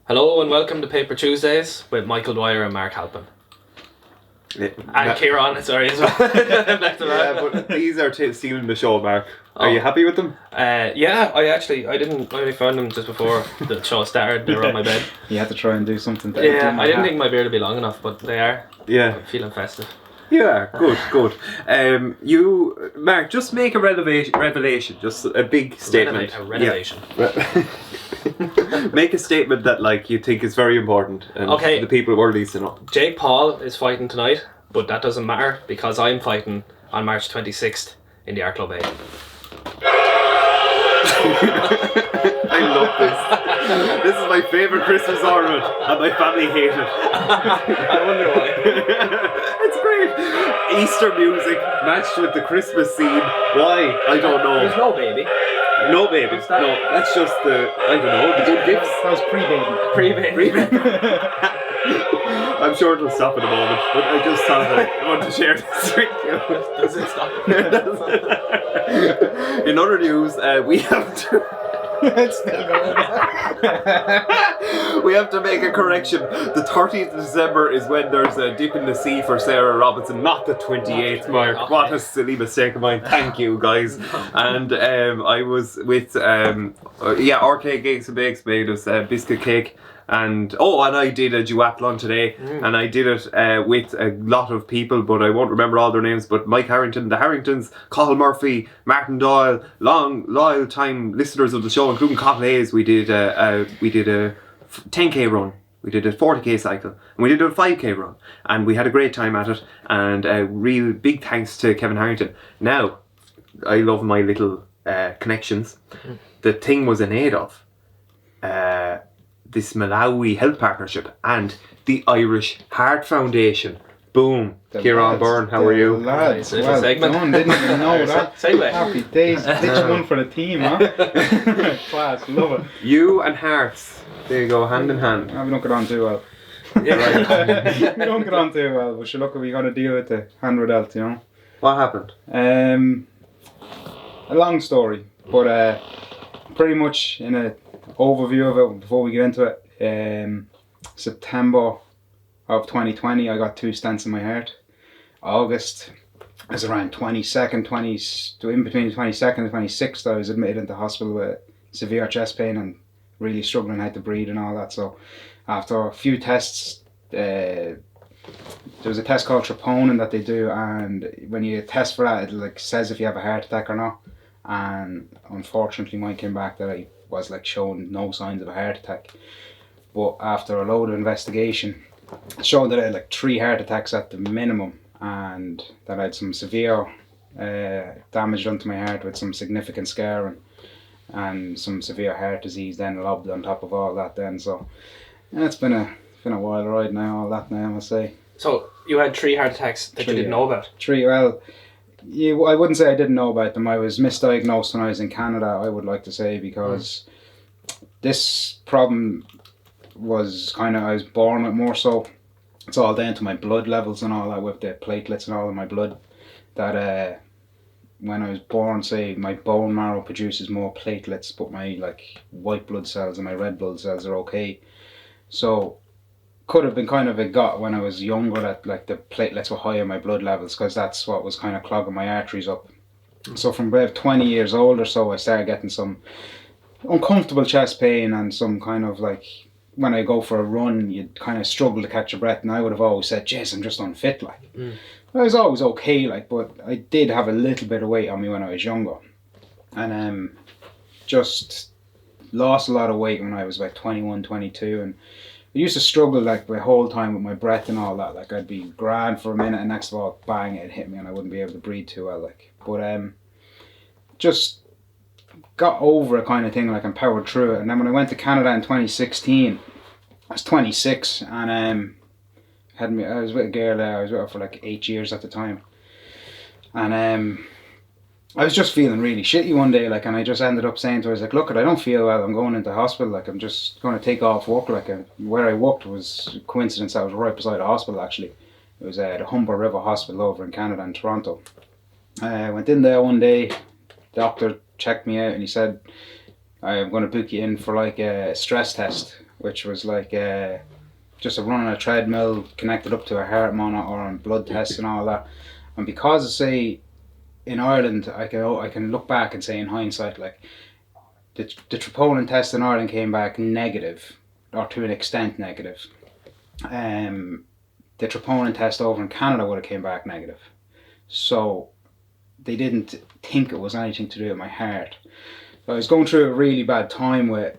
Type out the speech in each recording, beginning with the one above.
Hello and welcome to Paper Tuesdays with Michael Dwyer and Mark Halpin. And Ciarán, sorry as well. Yeah, but these are stealing the show, Mark. Are you happy with them? Yeah, I only found them just before the show started. They were on my bed. You had to try and do something. I didn't think my beard would be long enough, but they are. Yeah. I'm feeling festive. Yeah, good. You, Mark, just make a revelation, just a big statement. A renovation. Yeah. Make a statement that you think is very important and the people were listening to know. Jake Paul is fighting tonight, but that doesn't matter because I'm fighting on March 26th in the Art Club A. I love this. This is my favourite Christmas ornament and my family hate it. I wonder why. It's great. Easter music matched with the Christmas scene. Why? I don't know. There's no baby. No baby. What's that? No, that's just the good gifts. That was pre-baby. Pre-baby. I'm sure it'll stop in a moment, but I just thought I want to share this with you. Does it stop? In other news, we have to... It's still going. We have to make a correction. The 30th of December is when there's a dip in the sea for Sarah Robinson, not the 28th, Mark. Okay. What a silly mistake of mine. Thank you, guys. And I was with RK Cakes and Bakes made us biscuit cake. And I did a duathlon today, and I did it with a lot of people, but I won't remember all their names. But Mike Harrington, the Harringtons, Cathal Murphy, Martin Doyle, long loyal time listeners of the show, including Cathal Hayes. We did a 10k run, we did a 40k cycle, and we did a 5k run, and we had a great time at it. And a real big thanks to Kevin Harrington. Now, I love my little connections. The thing was in aid of this Malawi Health Partnership and the Irish Heart Foundation. Boom. Ciarán, Byrne, how are you? Lads, It's a well segment. done. Didn't even know that. Segue. Happy days. Ditch one for the team, huh? Class, love it. You and Hearts, there you go, hand in hand. We don't get on too well. Yeah. We don't get on too well, but sure, look, we got to deal with the hand result, you know. What happened? A long story, but pretty much in a overview of it before we get into it. September of 2020, I got 2 stents in my heart. August is around 22nd, in between the 22nd and 26th, I was admitted into hospital with severe chest pain and really struggling how to breathe and all that. So after a few tests, there was a test called troponin that they do, and when you test for that, it says if you have a heart attack or not. And unfortunately, mine came back that I was showing no signs of a heart attack. But after a load of investigation, it showed that I had 3 heart attacks at the minimum, and that I had some severe damage done to my heart with some significant scarring and some severe heart disease then lobbed on top of all that then. So yeah, it's been a wild ride now, all that now, I must say. So you had 3 heart attacks that you didn't know about? 3, well, I wouldn't say I didn't know about them. I was misdiagnosed when I was in Canada, I would like to say, because this problem was I was born with more so. It's all down to my blood levels and all that, with the platelets and all in my blood. That when I was born, say, my bone marrow produces more platelets, but my white blood cells and my red blood cells are okay. So could have been a gut when I was younger that the platelets were high in my blood levels, because that's what was clogging my arteries up. So from about 20 years old or so, I started getting some uncomfortable chest pain and some when I go for a run, you'd struggle to catch your breath, and I would have always said, "Jeez, I'm just unfit." I was always okay, but I did have a little bit of weight on me when I was younger, and just lost a lot of weight when I was about 21, 22, and I used to struggle the whole time with my breath and all that. I'd be grand for a minute, and next of all, bang, it'd hit me, and I wouldn't be able to breathe too well. But just got over it and powered through it. And then when I went to Canada in 2016, I was 26, and I was with a girl there. I was with her for 8 years at the time, and I was just feeling really shitty one day, and I just ended up saying to her, I was look, I don't feel well, I'm going into hospital, I'm just going to take off work. Where I worked was a coincidence, I was right beside a hospital actually. It was the Humber River Hospital over in Canada in Toronto. I went in there one day, the doctor checked me out and he said, I'm going to book you in for a stress test. which was like just a run on a treadmill connected up to a heart monitor and blood tests and all that. And because, say, in Ireland, I can look back and say in hindsight, like, the troponin test in Ireland came back negative, or to an extent negative. The troponin test over in Canada would have came back negative. So they didn't think it was anything to do with my heart. I was going through a really bad time with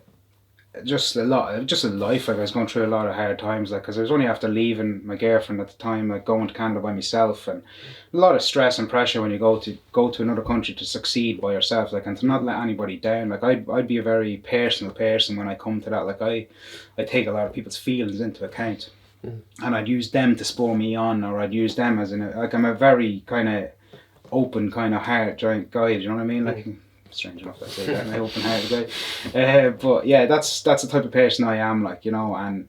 just a life. Like, I was going through a lot of hard times, like, because I was only after leaving my girlfriend at the time, like going to Canada by myself, and a lot of stress and pressure when you go to another country to succeed by yourself, like, and to not let anybody down. Like, I'd be a very personal person when I come to that. Like, I take a lot of people's feelings into account, and I'd use them to spur me on, or I'd use them as like, I'm a very kind of open, kind of heart giant guy. Do you know what I mean? Like. Strange enough that I say that, an open-hearted guy. But yeah, that's the type of person I am, like, you know, and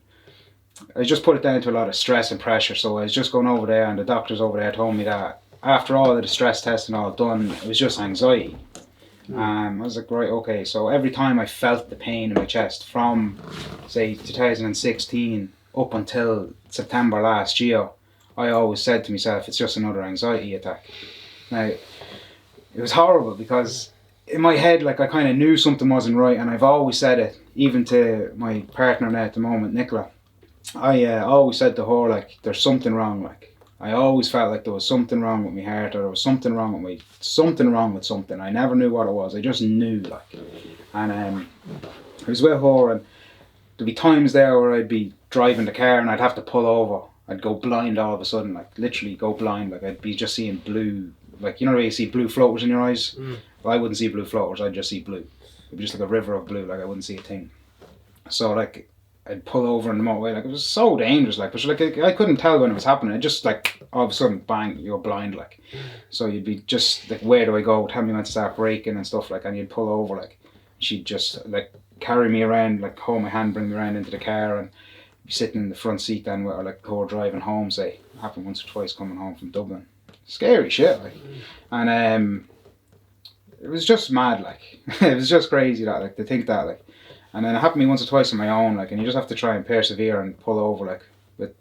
I just put it down to a lot of stress and pressure. So I was just going over there, and the doctors over there told me that after all of the stress tests and all done, it was just anxiety. I was like, right, okay. So every time I felt the pain in my chest from, say, 2016 up until September last year, I always said to myself, it's just another anxiety attack. Now, it was horrible because in my head, like, I kind of knew something wasn't right, and I've always said it, even to my partner now at the moment, Nicola. I always said to her, like, there's something wrong. Like, I always felt like there was something wrong with my heart, or there was something wrong with something. I never knew what it was. I just knew, like, and I was with her, and there'd be times there where I'd be driving the car and I'd have to pull over. I'd go blind all of a sudden, like, literally go blind. Like, I'd be just seeing blue. Like, you know, you see blue floaters in your eyes? Well, I wouldn't see blue floaters, I'd just see blue. It'd be just like a river of blue, like, I wouldn't see a thing. So, like, I'd pull over on the motorway, like, it was so dangerous, like, but like, I couldn't tell when it was happening. It just, like, all of a sudden, bang, you're blind, like. So you'd be just, like, where do I go? Tell me when to start braking and stuff, like, and you'd pull over, like, she'd just, like, carry me around, like, hold my hand, bring me around into the car, and be sitting in the front seat then, with her, like, her driving home, say. It happened once or twice coming home from Dublin. Scary shit, like. And it was just mad, like. It was just crazy, that, like, to think that, like. And then it happened to me once or twice on my own, like, and you just have to try and persevere and pull over, like. But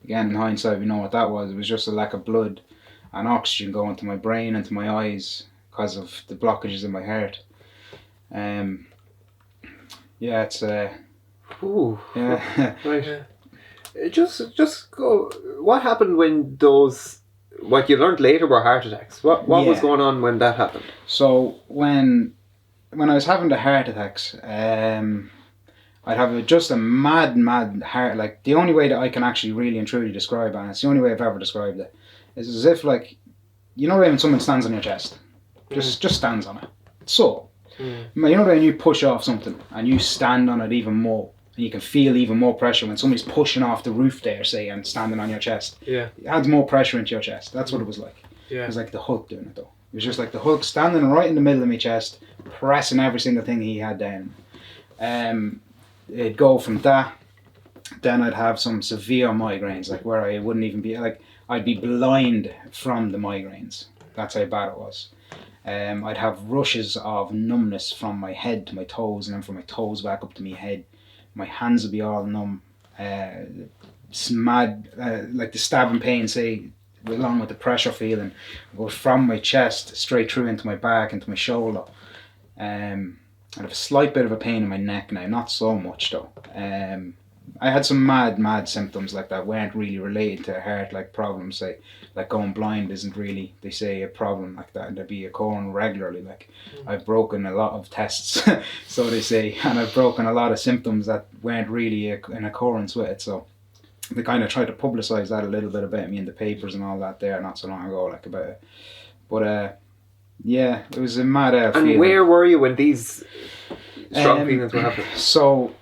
again, in hindsight, we know what that was. It was just a lack of blood and oxygen going to my brain and to my eyes because of the blockages in my heart. Yeah, it's Ooh. yeah. Right. Just go. What happened when those? What you learned later were heart attacks. What was going on when that happened? So when I was having the heart attacks, I'd have just a mad heart. Like, the only way that I can actually really and truly describe it, and it's the only way I've ever described it, is as if, like, you know when someone stands on your chest, just stands on it. So, you know when you push off something and you stand on it even more, and you can feel even more pressure when somebody's pushing off the roof there, say, and standing on your chest. Yeah. It adds more pressure into your chest. That's what it was like. Yeah. It was like the Hulk doing it, though. It was just like the Hulk standing right in the middle of my chest, pressing every single thing he had down. It'd go from that. Then I'd have some severe migraines, like, where I wouldn't even be, like, I'd be blind from the migraines. That's how bad it was. I'd have rushes of numbness from my head to my toes, and then from my toes back up to my head. My hands would be all numb. It's mad, like the stabbing pain, say, along with the pressure feeling, goes from my chest straight through into my back, into my shoulder. I'd have a slight bit of a pain in my neck now, not so much though. I had some mad symptoms like that weren't really related to heart, like problems, say, like going blind isn't really, they say, a problem like that, and they'd be occurring regularly. Like, I've broken a lot of tests, so they say, and I've broken a lot of symptoms that weren't really in occurrence with it. So they kind of tried to publicise that a little bit about me in the papers and all that there not so long ago, like, about it. But yeah, it was a mad feeling. And where were you when these strong feelings were happening? So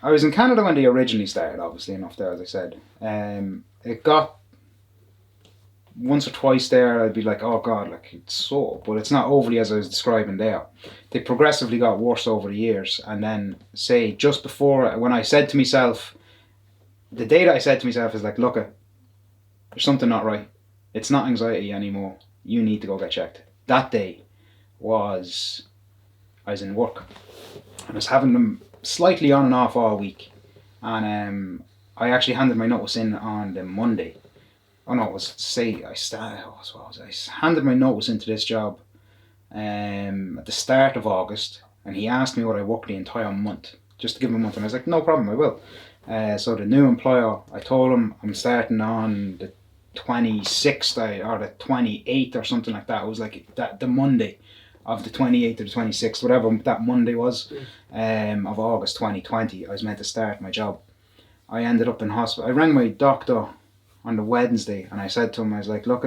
I was in Canada when they originally started, obviously enough there, as I said. It got once or twice there, I'd be like, oh God, like, it's so, but it's not overly as I was describing there. They progressively got worse over the years, and then, say, just before, when I said to myself, the day that I said to myself is like, look, there's something not right. It's not anxiety anymore. You need to go get checked. That day I was in work, and I was having them slightly on and off all week, and I actually handed my notice in on the Monday. Oh no, it was I handed my notice into this job at the start of August, and he asked me would I work the entire month, just to give him a month, and I was like, no problem, I will. So the new employer, I told him I'm starting on the 26th or the 28th or something like that. It was like that the Monday of the 28th or the 26th, whatever that Monday was, of August 2020. I was meant to start my job. I ended up in hospital. I rang my doctor on the Wednesday, and I said to him, I was like, look,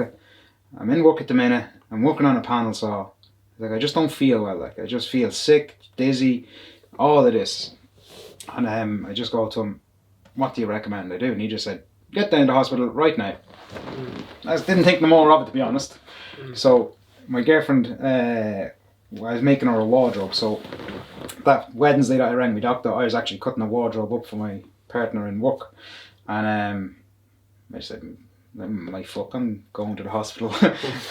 I'm in work at the minute. I'm working on a panel saw. Like, I just don't feel well. Like, I just feel sick, dizzy, all of this. And I just go to him, what do you recommend I do? And he just said, get down to the hospital right now. I didn't think no more of it, to be honest. So my girlfriend, I was making her a wardrobe. So that Wednesday that I rang my doctor, I was actually cutting a wardrobe up for my partner in work. And I said, like, fuck, I'm going to the hospital.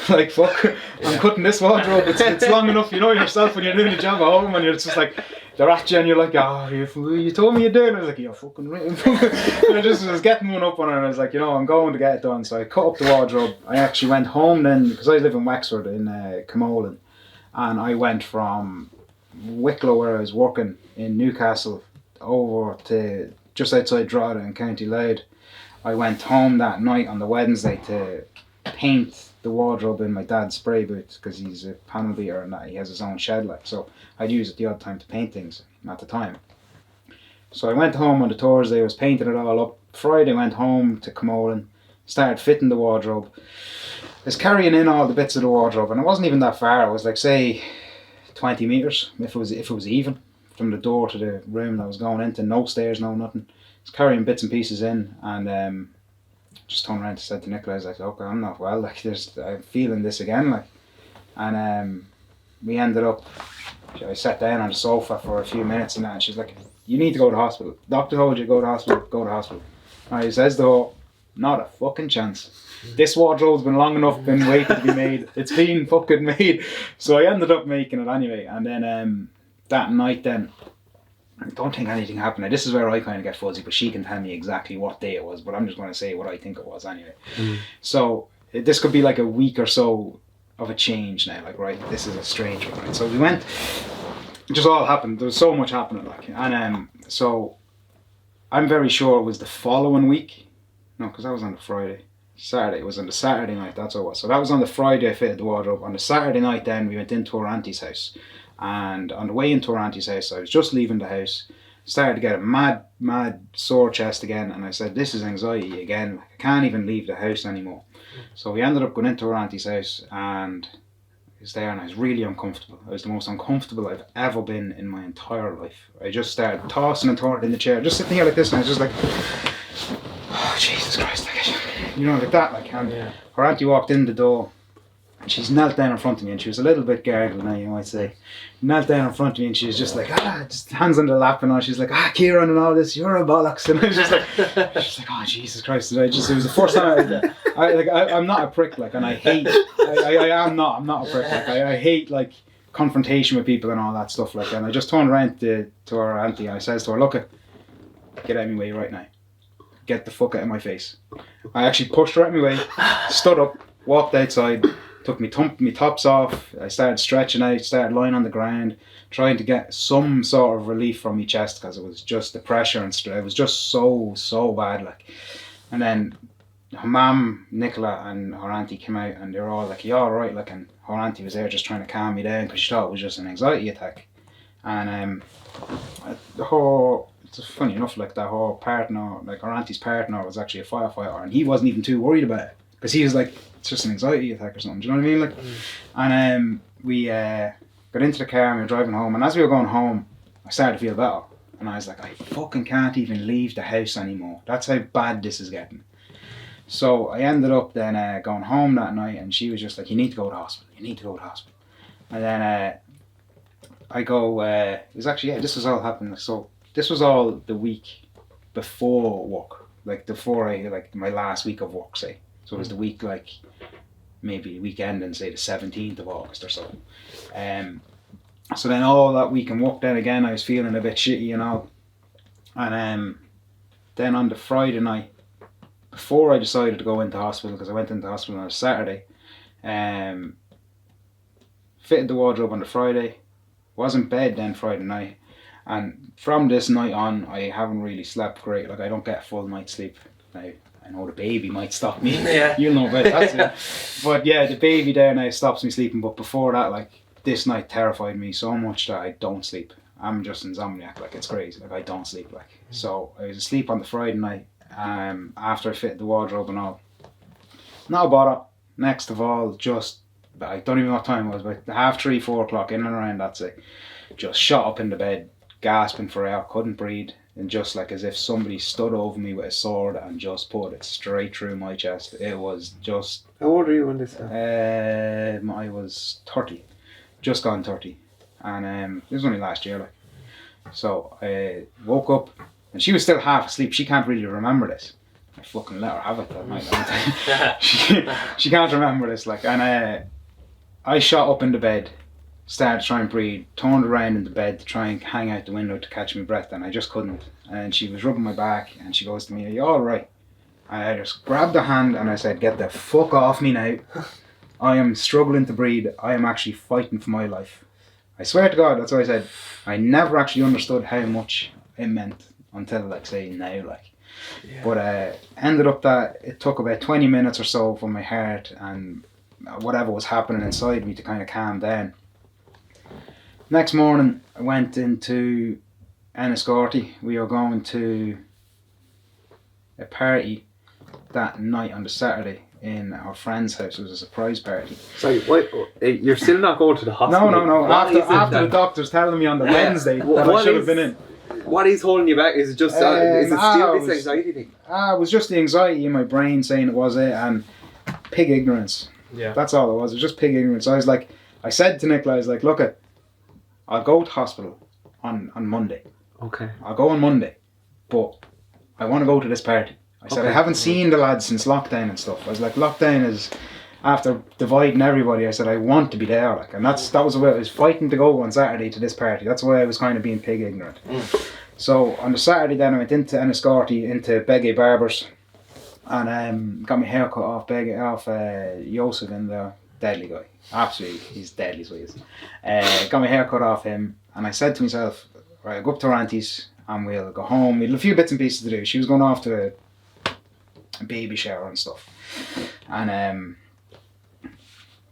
Like, fuck, I'm cutting this wardrobe. It's long enough, you know yourself when you're doing a job at home, and you're just like, they're at you and you're like, oh, you told me you'd do it. And I was like, you're fucking right. And I just was getting one up on her, and I was like, you know, I'm going to get it done. So I cut up the wardrobe. I actually went home then, because I live in Wexford in Camolin, and I went from Wicklow, where I was working in Newcastle, over to just outside Drogheda in County Louth. I went home that night on the Wednesday to paint the wardrobe in my dad's spray booth, because he's a panel beater and that he has his own shed, like, so I'd use it the odd time to paint things at the time. So I went home on the Thursday, I was painting it all up. Friday went home to Camolin, started fitting the wardrobe. I was carrying in all the bits of the wardrobe, and it wasn't even that far. It was like, say, 20 metres, if it was even, from the door to the room that I was going into. No stairs, no nothing. I was carrying bits and pieces in, and just turned around and said to Nicola, I was like, okay, I'm not well, like, I'm feeling this again, like. And we ended up, I sat down on the sofa for a few minutes and that, and she's like, you need to go to hospital. Doctor told you to go to hospital, go to hospital. And he says to her, not a fucking chance. This wardrobe's been long enough, been waiting to be made. It's been fucking made. So I ended up making it anyway. And then that night then, I don't think anything happened. Now, this is where I kind of get fuzzy, but she can tell me exactly what day it was, but I'm just going to say what I think it was anyway. So this could be like a week or so of a change now, like, right, this is a strange one, right? So we went, it just all happened. There was so much happening, like, and so I'm very sure it was the following week. No, because that was on the Friday. Saturday, it was on the Saturday night, that's all it was. So that was on the Friday I fitted the wardrobe. On the Saturday night then, we went into our auntie's house. And on the way into our auntie's house, I was just leaving the house, started to get a mad sore chest again, and I said, this is anxiety again, like, I can't even leave the house anymore. So we ended up going into our auntie's house, and I was there, and I was really uncomfortable. I was the most uncomfortable I've ever been in my entire life. I just started tossing and turning in the chair, just sitting here like this, and I was just like, oh, Jesus Christ, like, you know, like that, like, and her auntie walked in the door, and she's knelt down in front of me, and she was a little bit gargled now, you might say. Knelt down in front of me, and she was just like, just hands on the lap and all. She's like, Ciarán and all this, you're a bollocks. And I was just like, oh, Jesus Christ. It was the first time I'm not a prick, like, and I hate, I'm not a prick, like, I hate, like, confrontation with people and all that stuff, like, and I just turned around to our auntie, and I says to her, look, get out of my way right now. Get the fuck out of my face. I actually pushed her out of my way, stood up, walked outside, took me tops off. I started stretching out, started lying on the ground, trying to get some sort of relief from my chest, because it was just the pressure and it was just so bad, like. And then her mum, Nicola, and her auntie came out, and they were all like, "You all right?" Like, and her auntie was there just trying to calm me down, because she thought it was just an anxiety attack. And it's funny enough, like, that her partner, like her auntie's partner, was actually a firefighter, and he wasn't even too worried about it, because he was like, it's just an anxiety attack or something, do you know what I mean? Like, and we got into the car and we were driving home, and as we were going home, I started to feel better, and I was like, I fucking can't even leave the house anymore. That's how bad this is getting. So I ended up then going home that night, and she was just like, you need to go to hospital, you need to go to hospital. And then I go, it was actually, this was all happening, so this was all the week before work, like before my last week of work, say. So it was the week, like, maybe weekend and say the 17th of August or so. So then all that week and work then again, I was feeling a bit shitty, you know. And then on the Friday night, before I decided to go into hospital, because I went into hospital on a Saturday, fitted the wardrobe on the Friday, was in bed then Friday night, and from this night on, I haven't really slept great. Like, I don't get a full night's sleep. Now, I know the baby might stop me. Yeah. You'll know about that too. But yeah, the baby there now stops me sleeping. But before that, like, this night terrified me so much that I don't sleep. I'm just insomniac. Like, it's crazy. Like, I don't sleep. Like, so I was asleep on the Friday night. After I fitted the wardrobe and all. No bother. Next of all, just, I don't even know what time it was, but 3:30, 4 o'clock, in and around that's it. Just shot up in the bed, gasping for air, couldn't breathe, and just like as if somebody stood over me with a sword and just put it straight through my chest. It was just... How old are you when this happened? I was 30, just gone 30, and it was only last year, like. So I woke up, and she was still half asleep. She can't really remember this. I fucking let her have it that night. she can't remember this, like. And I shot up in the bed, started to try and breathe, turned around in the bed to try and hang out the window to catch my breath, and I just couldn't. And she was rubbing my back, and she goes to me, "Are you all right?" And I just grabbed her hand and I said, "Get the fuck off me now. I am struggling to breathe. I am actually fighting for my life." I swear to God, that's what I said. I never actually understood how much it meant until, like, say, now, like. Yeah. But ended up that it took about 20 minutes or so for my heart and whatever was happening inside me to kind of calm down. Next morning, I went into Enniscorthy. We were going to a party that night on the Saturday in our friend's house. It was a surprise party. Sorry, wait, you're still not going to the hospital? No. After the doctor's telling me on the Wednesday that I should have been in. What is holding you back? Is it just is it still this anxiety thing? It was just the anxiety in my brain saying it was it, and pig ignorance. Yeah. That's all it was. It was just pig ignorance. I said to Nicola, I was like, look, I'll go to hospital on Monday. Okay. I'll go on Monday, but I want to go to this party. I said, I haven't seen the lads since lockdown and stuff. I was like, lockdown is after dividing everybody. I said, I want to be there, like, and that was the way I was fighting to go on Saturday to this party. That's why I was kind of being pig ignorant. So on the Saturday then I went into Enniscorthy, into Begay Barbers, and got my hair cut off Joseph in there. Deadly guy. Absolutely, he's deadly, so he is. Got my hair cut off him, and I said to myself, right, I'll go up to her auntie's and we'll go home. We had a few bits and pieces to do. She was going off to a baby shower and stuff. And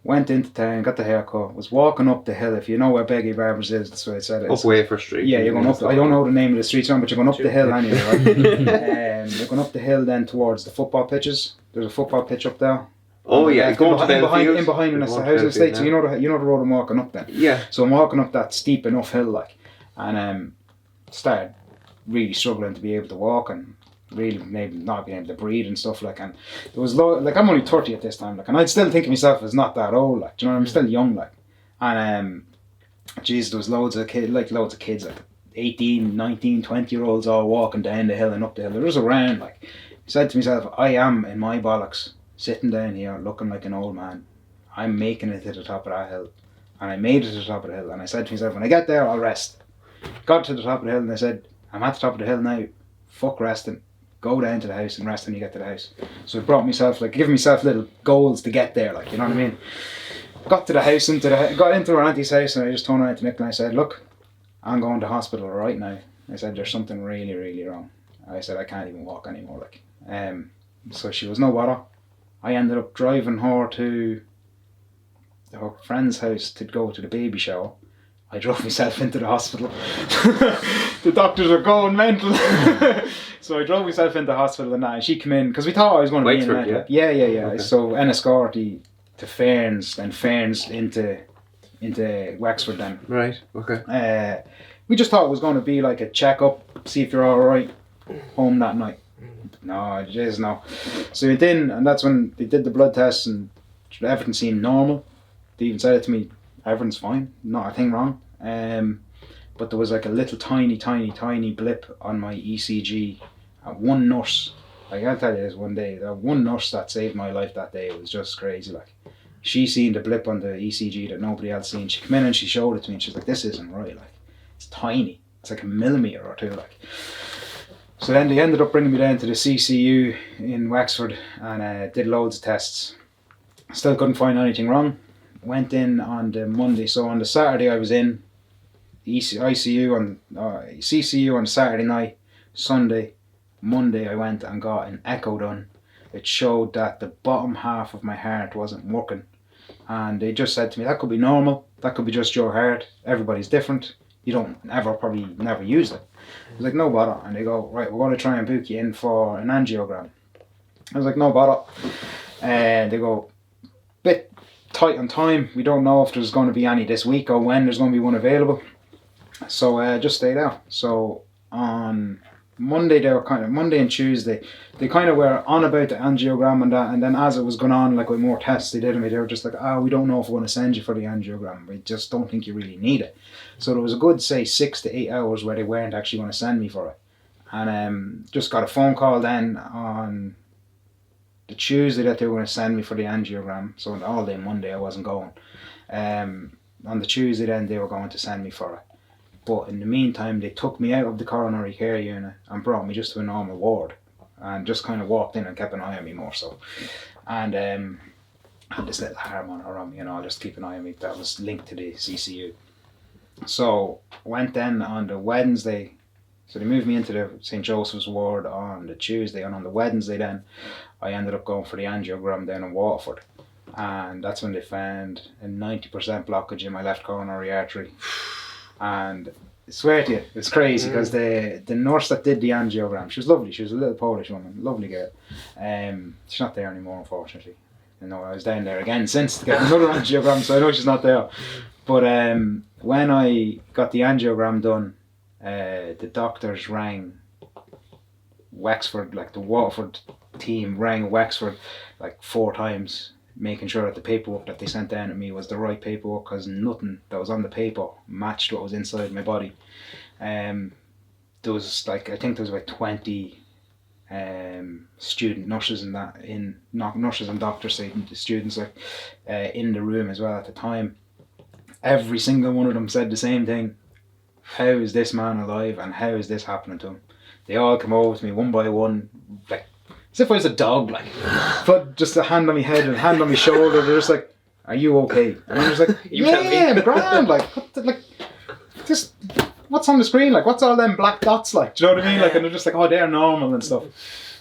went into town, got the haircut, was walking up the hill. If you know where Begay Barbers is, that's what I said. Up Wafer Street. Yeah, you're going up. I don't know the name of the street, but you're going up the hill anyway, right? You're going up the hill then towards the football pitches. There's a football pitch up there. Oh yeah, going to Belfield. In behind us, the housing estate. So you know the road I'm walking up then. Yeah. So I'm walking up that steep enough hill, like, and started really struggling to be able to walk and really maybe not being able to breathe and stuff, like, and there was like, I'm only 30 at this time, like, and I'd still think of myself as not that old, like, do you know, I'm still young, like, and there was loads of kids, like 18, 19, 20-year-olds all walking down the hill and up the hill. There was around, like, I said to myself, I am in my bollocks sitting down here looking like an old man. I'm making it to the top of that hill, and I made it to the top of the hill, and I said to myself, when I get there I'll rest. Got to the top of the hill and I said, I'm at the top of the hill now, fuck resting, go down to the house and rest when you get to the house. So I brought myself, like, giving myself little goals to get there, like, you know what I mean. Got to the house, got into her auntie's house, and I just turned around to Nick and I said, look, I'm going to hospital right now. I said, there's something really, really wrong. I said, I can't even walk anymore, like. So she was no bother. I ended up driving her to her friend's house to go to the baby shower. I drove myself into the hospital. The doctors are going mental. So I drove myself into the hospital and she came in, because we thought I was going to be in there. Yeah. Okay. So Enniscorthy to Ferns, then Ferns into Wexford then. Right, okay. We just thought it was going to be like a check-up, see if you're alright, home that night. No, jeez, no. So we went in, and that's when they did the blood tests and everything seemed normal. They even said it to me, everything's fine, not a thing wrong. But there was like a little tiny blip on my ECG. One nurse, like, I'll tell you this, one nurse that saved my life that day. It was just crazy, like. she seen the blip on the ECG that nobody else seen. She came in and she showed it to me, and she's like, "This isn't right. Like, it's tiny. It's like a millimetre or two. Like." So then they ended up bringing me down to the CCU in Wexford and did loads of tests. Still couldn't find anything wrong. Went in on the Monday. So on the Saturday I was in ICU on CCU on Saturday night. Sunday, Monday I went and got an echo done. It showed that the bottom half of my heart wasn't working. And they just said to me, that could be normal. That could be just your heart. Everybody's different. You don't probably never use it. I was like, no bother. And they go, right, we're going to try and book you in for an angiogram. I was like, no bother. And they go, bit tight on time. We don't know if there's going to be any this week or when there's going to be one available. So just stay there. So on Monday and Tuesday, they kind of were on about the angiogram and that, and then as it was going on, like with more tests they did on me, they were just like, we don't know if we want to send you for the angiogram. We just don't think you really need it. So there was a good, say, 6 to 8 hours where they weren't actually going to send me for it. And just got a phone call then on the Tuesday that they were going to send me for the angiogram. So all day Monday I wasn't going. On the Tuesday then they were going to send me for it. But in the meantime, they took me out of the coronary care unit and brought me just to a normal ward, and just kind of walked in and kept an eye on me more so. And had this little hair monitor on me and all, just keep an eye on me that was linked to the CCU. So went then on the Wednesday. So they moved me into the St. Joseph's ward on the Tuesday, and on the Wednesday then I ended up going for the angiogram down in Waterford. And that's when they found a 90% blockage in my left coronary artery. And I swear to you, it's crazy because the nurse that did the angiogram, she was lovely. She was a little Polish woman, lovely girl. She's not there anymore, unfortunately. I was down there again since to get another angiogram, so I know she's not there. But when I got the angiogram done, the doctors rang Wexford, like the Waterford team rang Wexford like 4 times, making sure that the paperwork that they sent down to me was the right paperwork, because nothing that was on the paper matched what was inside my body. There was like, I think there was about 20 student nurses and that, nurses and doctors, say students, like in the room as well at the time. Every single one of them said the same thing: how is this man alive and how is this happening to him? They all come over to me one by one, like as if I was a dog, like, put just a hand on my head and a hand on my shoulder. They're just like, "Are you okay?" And I'm just like, "Yeah, I'm grand." Like, just what's on the screen? Like, what's all them black dots like? Do you know what I mean? Like, and they're just like, "Oh, they're normal and stuff."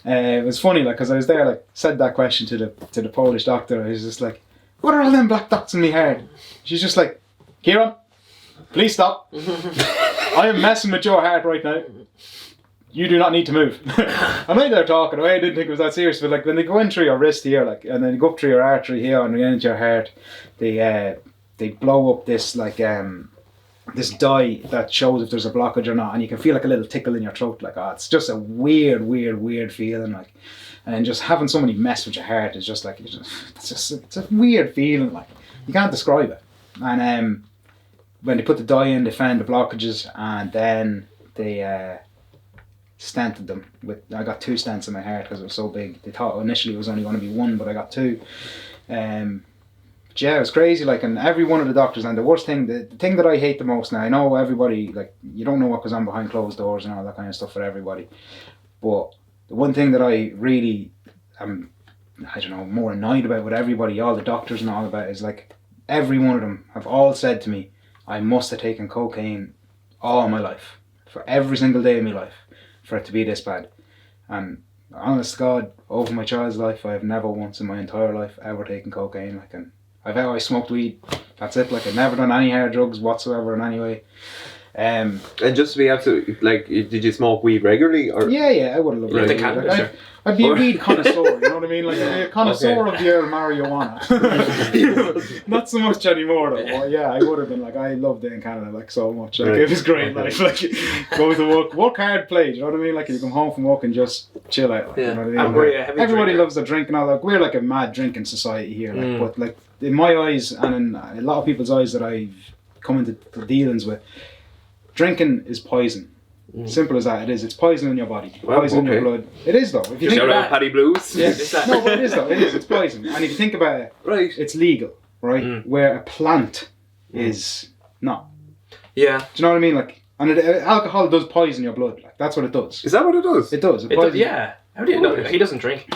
It was funny, like, because I was there, like, said that question to the Polish doctor. I was just like, "What are all them black dots in my head?" She's just like, "Ciarán, please stop. I am messing with your heart right now. You do not need to move." I'm like there talking away. I didn't think it was that serious, but like when they go in through your wrist here, like, and then they go up through your artery here and then into your heart, they blow up this like this dye that shows if there's a blockage or not, and you can feel like a little tickle in your throat. Like, it's just a weird feeling. Like, and then just having somebody mess with your heart is just like, it's a weird feeling. Like, you can't describe it. And when they put the dye in, they found the blockages, and then they stented them. I got 2 stents in my heart because it was so big. They thought initially it was only going to be 1, but I got 2. But yeah, it was crazy. Like, and every one of the doctors, and the worst thing, the thing that I hate the most now, I know everybody, like, you don't know what goes on behind closed doors and all that kind of stuff for everybody, but the one thing that I really am, I don't know, more annoyed about with everybody, all the doctors and all about, is like, every one of them have all said to me, I must have taken cocaine all my life, for every single day of my life, for it to be this bad. And honest to God, over my child's life, I have never once in my entire life ever taken cocaine. Like, and I've always smoked weed. That's it. Like, I've never done any hard drugs whatsoever in any way. And just to be absolutely, like, did you smoke weed regularly? Or? Yeah, I would have loved it. Like, I'd be a weed connoisseur, you know what I mean? Like, I'd be a connoisseur of the old marijuana. Not so much anymore though. But yeah, I would have been. Like, I loved it in Canada, like, so much. Like, it was great. Like, go to work hard, play, you know what I mean? Like, you come home from work and just chill out, like, you know what I mean? Everybody loves a drink and all that. We're like a mad drinking society here, like, but like, in my eyes and in a lot of people's eyes that I've come into dealings with, drinking is poison. Simple as that. It is. It's poison in your body. Well, Poison in your blood. It is though. If you think Shout about out Paddy Blues. yeah. No, but it is though. It is. It's poison. And if you think about it, Right. it's legal, right? Where a plant is not. Yeah. Do you know what I mean? Like, and alcohol does poison your blood. Like, that's what it does. Is that what it does? It does. It It does, poisons. yeah. How do you know? He doesn't drink.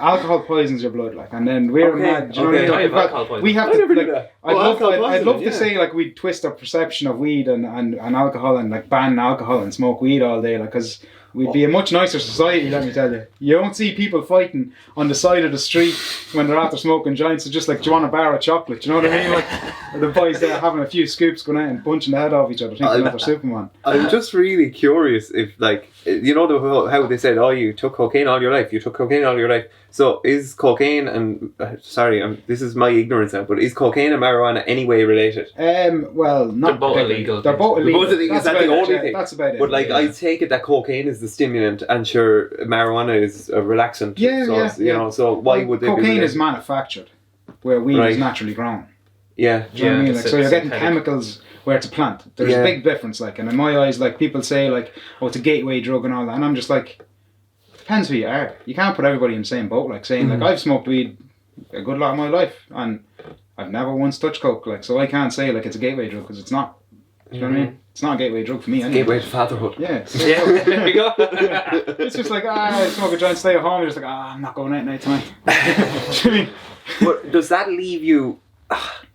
Alcohol poisons your blood, like, and then we're mad. Do you know what I mean? I Like, have alcohol poisoning. we have I to. never knew Like, that. I'd love to yeah. say like we'd twist our perception of weed and alcohol and like ban alcohol and smoke weed all day, like, because we'd be a much nicer society. Let me tell you. You don't see people fighting on the side of the street when they're after smoking joints. It's just like, do you want a bar of chocolate? Do you know what I mean? Like the boys there having a few scoops going out and punching the head off each other, thinking that they're Superman. I'm just really curious if, like, you know how they said, oh, you took cocaine all your life. You took cocaine all your life. So is cocaine and this is my ignorance now, but is cocaine and marijuana any way related? Well, not They're both particularly. illegal. They're both illegal. Both illegal. Is that the about it, only yeah, thing? That's about it. But like, yeah. I take it that cocaine is the stimulant, and sure, marijuana is a relaxant. Yeah, so yeah, you know, so why would they? Cocaine be is manufactured, where weed Right. is naturally grown. Yeah. Do you know what I mean? it's Like, so you're getting synthetic. chemicals where it's a plant. There's Yeah. a big difference, like, and in my eyes, like, people say, like, oh, it's a gateway drug and all that, and I'm just like, depends who you are. You can't put everybody in the same boat, like, saying, like, I've smoked weed a good lot of my life, and I've never once touched coke, like, so I can't say, like, it's a gateway drug, because it's not. Do you know what I mean? It's not a gateway drug for me, anyway. Gateway to fatherhood. Yeah. Yeah, there you go. It's just like, I smoke a joint, stay at home, you're just like, I'm not going out night tonight. Do you know what I mean? But does that leave you?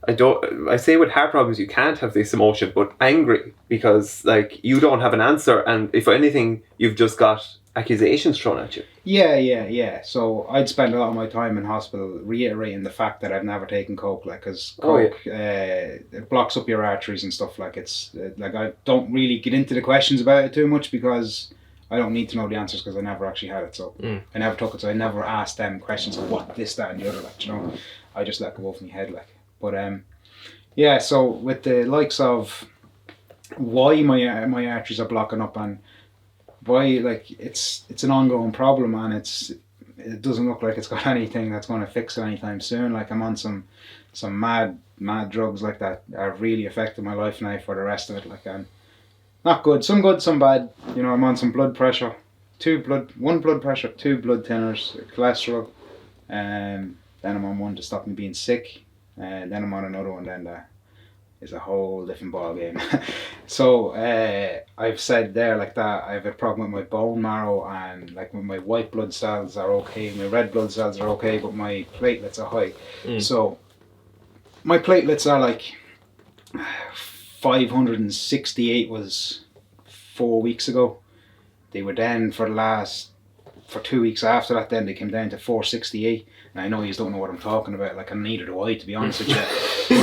I say with heart problems you can't have this emotion, but angry because like you don't have an answer, and if anything, you've just got accusations thrown at you. Yeah. So I'd spend a lot of my time in hospital reiterating the fact that I've never taken coke, like, because coke it blocks up your arteries and stuff. Like, it's like I don't really get into the questions about it too much because I don't need to know the answers because I never actually had it. So I never took it. So I never asked them questions of what this, that, and the other. Like, you know, I just let go off my head, like. But yeah. So with the likes of why my arteries are blocking up and why, like, it's an ongoing problem, and it doesn't look like it's got anything that's going to fix it anytime soon. Like, I'm on some mad drugs like that are really affecting my life now for the rest of it. Like, I'm not good, some bad. You know, I'm on some blood pressure, one blood pressure, 2 blood thinners, cholesterol, then I'm on one to stop me being sick, and then I'm on another one then that is a whole different ball game. So I've said there, like, that I have a problem with my bone marrow, and like my white blood cells are okay, my red blood cells are okay, but my platelets are high. So my platelets are like 568 was 4 weeks ago. They were then for 2 weeks after that, then they came down to 468. And I know you don't know what I'm talking about, like, and neither do I, to be honest with you.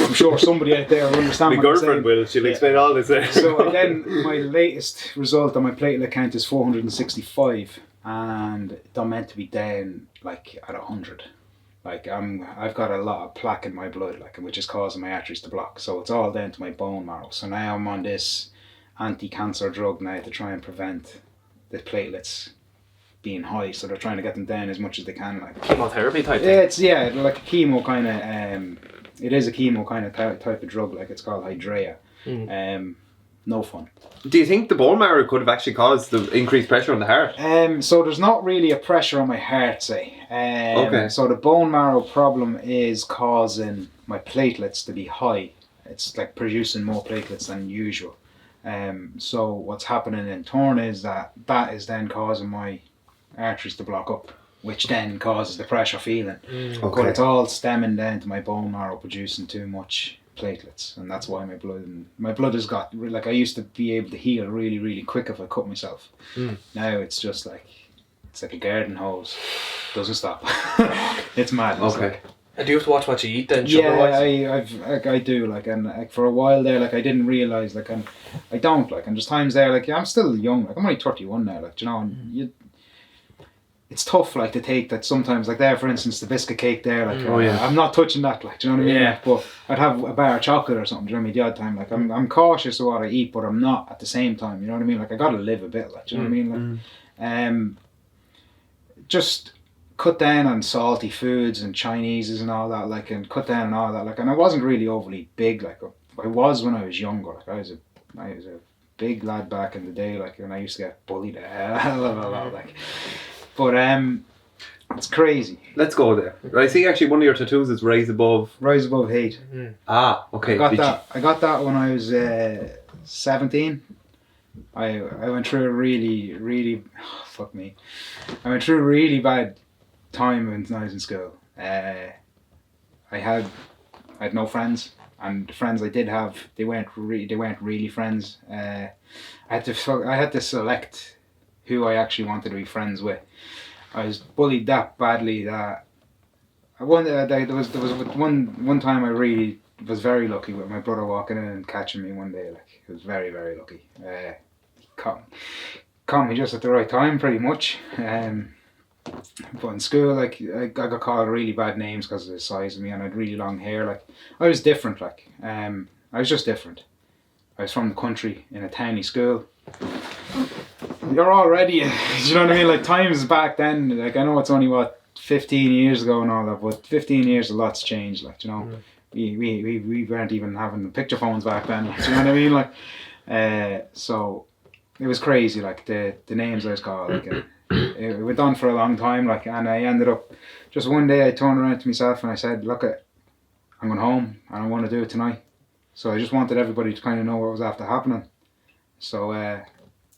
I'm sure somebody out there will understand My what I'm girlfriend saying. will. She'll explain all this. So then my latest result on my platelet count is 465, and they're meant to be down like at 100. Like, I've got a lot of plaque in my blood, like, which is causing my arteries to block. So it's all down to my bone marrow. So now I'm on this anti-cancer drug now to try and prevent the platelets being high. So they're trying to get them down as much as they can, like. Chemotherapy type thing. It's like a chemo kind of. It is a chemo kind of type of drug. Like, it's called Hydrea. No fun. Do you think the bone marrow could have actually caused the increased pressure on the heart? So there's not really a pressure on my heart, say. Okay. So the bone marrow problem is causing my platelets to be high. It's like producing more platelets than usual. So what's happening in turn is that is then causing my arteries to block up, which then causes the pressure feeling. But it's all stemming down to my bone marrow producing too much platelets, and that's why my blood has got, like, I used to be able to heal really, really quick if I cut myself. Now it's just like, it's like a garden hose, doesn't stop. It's madness. Okay. And do you have to watch what you eat then, Yeah, sugar-wise? I do, like, and like for a while there, like, I didn't realise, like, and I don't, like, and there's times there, like, I'm still young, like, I'm only 31 now, like, you know, and it's tough, like, to take that sometimes, like there, for instance, the biscuit cake there, like, I'm not touching that, like, do you know what I mean? Yeah. Like, but I'd have a bar of chocolate or something, do you know what I mean, the odd time, like, I'm cautious of what I eat, but I'm not at the same time, you know what I mean, like, I gotta live a bit, like, do you know what I mean, like, just cut down on salty foods and Chineses and all that, like, and cut down on all that, like, and I wasn't really overly big, like, I was when I was younger, like, I was a big lad back in the day, like, and I used to get bullied a hell of a lot, like. But it's crazy. Let's go there. I see actually one of your tattoos is Rise Above. Rise Above Hate. Ah, okay. I got that when I was 17. I went through a really fuck me. I went through a really bad time when I was in school. I had no friends, and the friends I did have, they weren't really friends. I had to select who I actually wanted to be friends with. I was bullied that badly that there was one time I really was very lucky with my brother walking in and catching me one day. Like, it was very, very lucky. He caught me just at the right time, pretty much. But in school, like, I got called really bad names because of the size of me, and I had really long hair. Like, I was different. Like, I was just different. I was from the country in a tiny school. You're already, you know what I mean? Like, times back then, like, I know it's only 15 years ago and all that, but 15 years, a lot's changed. Like, you know, we weren't even having picture phones back then. Like, you know what I mean? Like, so it was crazy. Like, the names I was called. Like, it went on for a long time. Like, and I ended up just one day I turned around to myself and I said, "Look, I'm going home and I want to do it tonight." So I just wanted everybody to kind of know what was after happening. So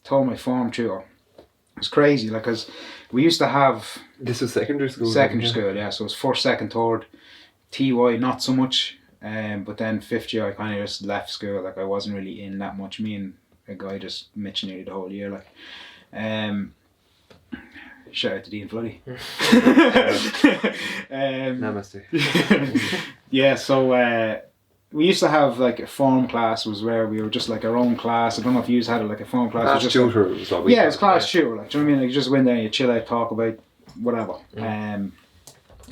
told my form tutor. It was crazy, like, because we used to have... This was secondary school? Secondary school, yeah. So it was first, second, third. TY, not so much. But then fifth year, I kind of just left school. Like, I wasn't really in that much. Me and a guy just missionated the whole year. Like, shout out to Dean Floody. Namaste. Yeah, so... we used to have, like, a form class was where we were just like our own class. I don't know if you had it, like a form class. Class tutor was what we it was class tutor. Like, do you know what I mean? Like, you just went there and you chill out, talk about whatever.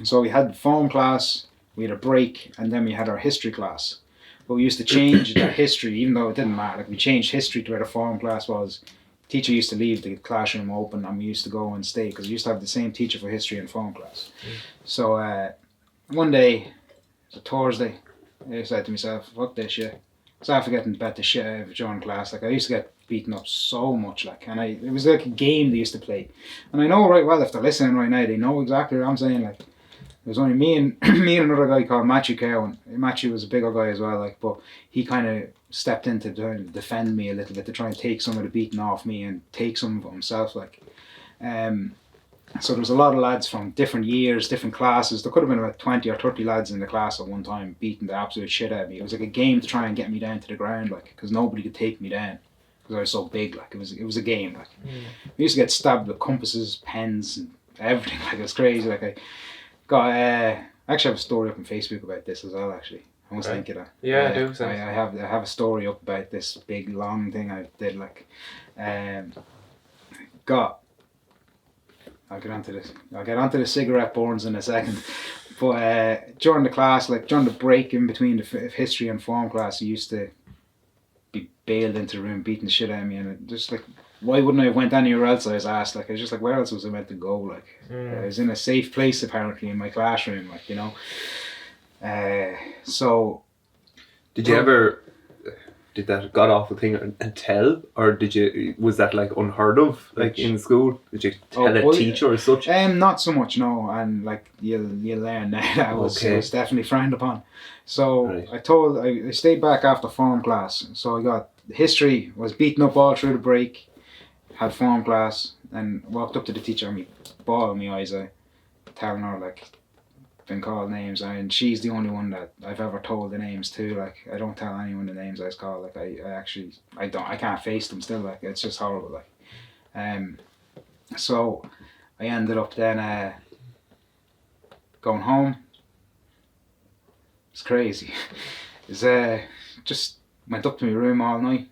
So we had form class, we had a break, and then we had our history class. But we used to change the history, even though it didn't matter. Like, we changed history to where the form class was. Teacher used to leave the classroom open and we used to go and stay because we used to have the same teacher for history and form class. So one day, it's a Thursday, I said to myself, fuck this shit. So after getting bet the shit out of during class, like, I used to get beaten up so much, like, and it was like a game they used to play. And I know right well, if they're listening right now, they know exactly what I'm saying. Like, there was only me and another guy called Matthew Cowan. Matthew was a bigger guy as well, like, but he kind of stepped in to try and defend me a little bit, to try and take some of the beating off me and take some of it himself, like. So there was a lot of lads from different years, different classes. There could have been about 20 or 30 lads in the class at one time beating the absolute shit out of me. It was like a game to try and get me down to the ground, like, because nobody could take me down because I was so big. Like, it was a game. Like, we used to get stabbed with compasses, pens, and everything. Like, it was crazy. Like, I got I actually have a story up on Facebook about this as well. Actually, I must think of that. Yeah, I do. So. I have a story up about this big long thing I did. Like, I'll get onto the cigarette burns in a second. But during the class, like during the break in between the history and form class, I used to be bailed into the room, beating the shit out of me, and it just like, why wouldn't I have went anywhere else? I was asked. Like, I was just like, where else was I meant to go? Like, I was in a safe place apparently in my classroom. Like, you know. So. Did you ever? Did that god awful thing and tell, or was that like unheard of, like in school? Did you tell a teacher or such? Not so much, no. And like you'll learn now that was definitely frowned upon. So right. I stayed back after form class. So I got history, was beaten up all through the break, had form class, and walked up to the teacher and me bawling my eyes out, telling her like, been called names, and she's the only one that I've ever told the names to. Like, I don't tell anyone the names I was called. Like, I can't face them still. Like, it's just horrible. Like, so I ended up then going home. It's crazy. It's just went up to my room all night.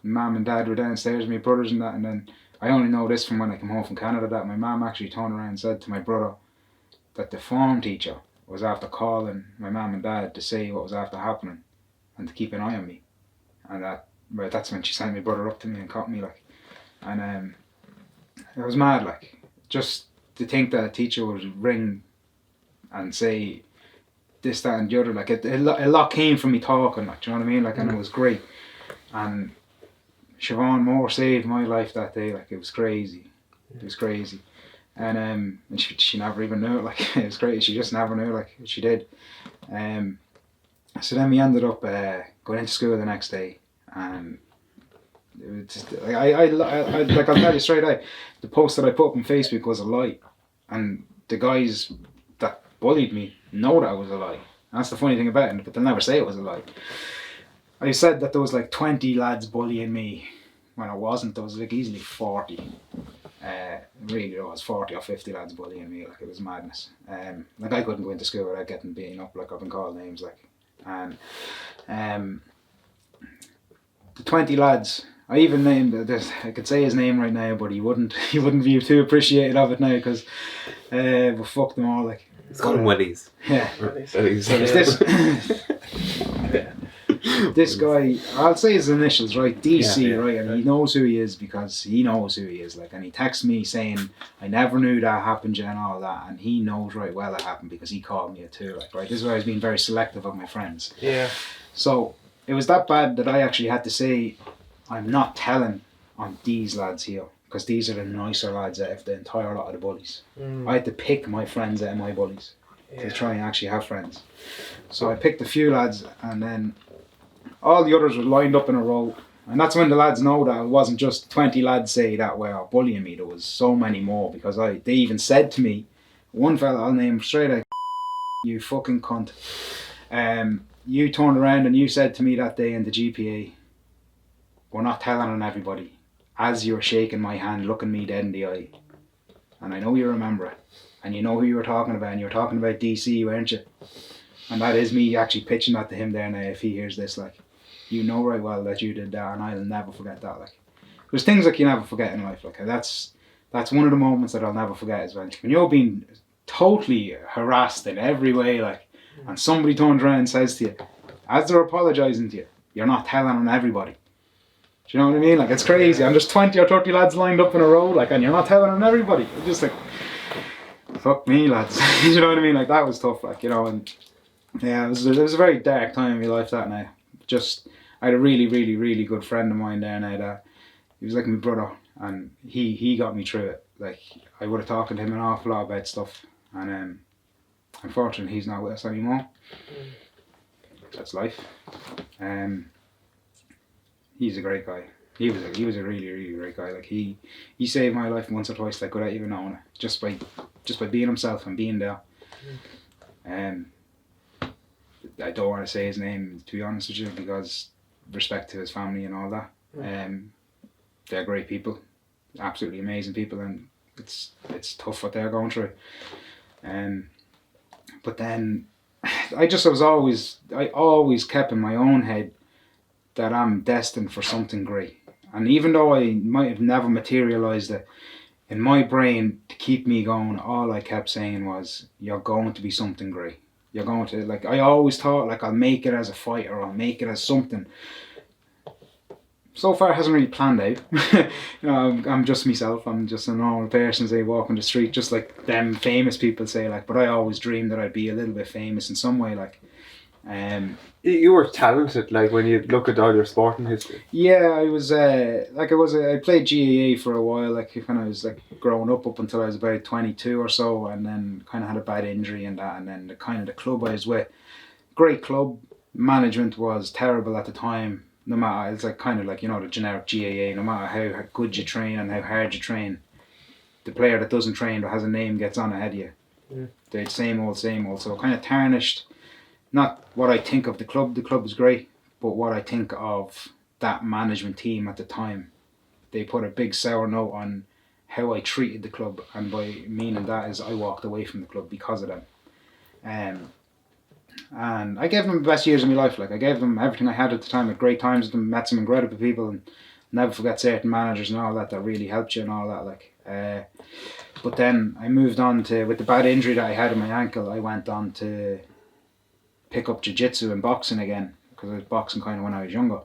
Mum and Dad were downstairs, my brothers and that, and then I only know this from when I came home from Canada, that my mum actually turned around and said to my brother that the form teacher was after calling my mum and dad to say what was after happening and to keep an eye on me. And that's when she sent my brother up to me and caught me, like. And it was mad, like, just to think that a teacher would ring and say this, that and the other. Like, a lot came from me talking, like, do you know what I mean? Like, and it was great. And Siobhan Moore saved my life that day. Like, it was crazy. It was crazy. And she never even knew it. Like, it was great. She just never knew, like, she did. So then we ended up going into school the next day, and it was just, like, I'll tell you straight out, the post that I put up on Facebook was a lie, and the guys that bullied me know that it was a lie. And that's the funny thing about it, but they'll never say it was a lie. I said that there was like 20 lads bullying me when it wasn't. There was like easily 40. Really, there was 40 or 50 lads bullying me. Like, it was madness. Like, I couldn't go into school without getting beaten up. Like, I've been called names. Like, and the 20 lads, I even named this. I could say his name right now, but he wouldn't be too appreciated of it now, because we fucked them all. Like, It's called Willies. yeah. Willies. So this guy, I'll say his initials, right? DC, right? And he knows who he is, because he knows who he is. Like, and he texts me saying, I never knew that happened, and all that. And he knows right well it happened, because he called me it too. Like, right? This is where I was being very selective of my friends. Yeah. So it was that bad that I actually had to say, I'm not telling on these lads here, because these are the nicer lads out of the entire lot of the bullies. I had to pick my friends out of my bullies to try and actually have friends. So I picked a few lads, and then all the others were lined up in a row. And that's when the lads know that it wasn't just 20 lads say that were bullying me. There was so many more, because they even said to me, one fella, I'll name straight out, you fucking cunt. You turned around and you said to me that day in the GPA, we're not telling on everybody, as you were shaking my hand, looking me dead in the eye. And I know you remember it. And you know who you were talking about, and you were talking about DC, weren't you? And that is me actually pitching that to him there now, if he hears this. Like, you know right well that you did that, and I'll never forget that. Like, there's things like you never forget in life. Like, that's one of the moments that I'll never forget as well. When you're being totally harassed in every way, like, and somebody turns around and says to you, as they're apologising to you, you're not telling on everybody. Do you know what I mean? Like, it's crazy. And there's 20 or 30 lads lined up in a row, like, and you're not telling on everybody. It's just like, fuck me, lads. You know what I mean? Like, that was tough, like, you know. And yeah, it was a very dark time in my life, that now. Just, I had a really, really, really good friend of mine there now that he was like my brother, and he got me through it. Like, I would have talked to him an awful lot about stuff, and unfortunately he's not with us anymore. That's life. He's a great guy. He was a really, really great guy. Like, he saved my life once or twice, like, without even knowing it, just by being himself and being there. I don't want to say his name, to be honest with you, because respect to his family and all that. They're great people, absolutely amazing people, and it's tough what they're going through. But then I always kept in my own head that I'm destined for something great. And even though I might have never materialised it, in my brain, to keep me going, all I kept saying was, you're going to be something great. You're going to, like, I always thought, like, I'll make it as a fighter, I'll make it as something. So far, it hasn't really planned out. You know, I'm just myself, I'm just a normal person, say, walking the street, just like them famous people say, like, but I always dreamed that I'd be a little bit famous in some way, like. You were talented, like, when you look at all your sporting history. Yeah, I was, I played GAA for a while, like, when I was, like, growing up until I was about 22 or so, and then kind of had a bad injury and that, and then the club I was with, great club, management was terrible at the time, no matter, it's like kind of like, you know, the generic GAA, no matter how good you train and how hard you train, the player that doesn't train but has a name gets on ahead of you. The same old, so it kind of tarnished, not what I think of the club is great, but what I think of that management team at the time. They put a big sour note on how I treated the club, and by meaning that is I walked away from the club because of them. And I gave them the best years of my life. Like, I gave them everything I had at the time, had great times with them, met some incredible people, and never forget certain managers and all that really helped you and all that. Like, but then I moved on to, with the bad injury that I had in my ankle, I went on to pick up jiu-jitsu and boxing again, because I was boxing kind of when I was younger.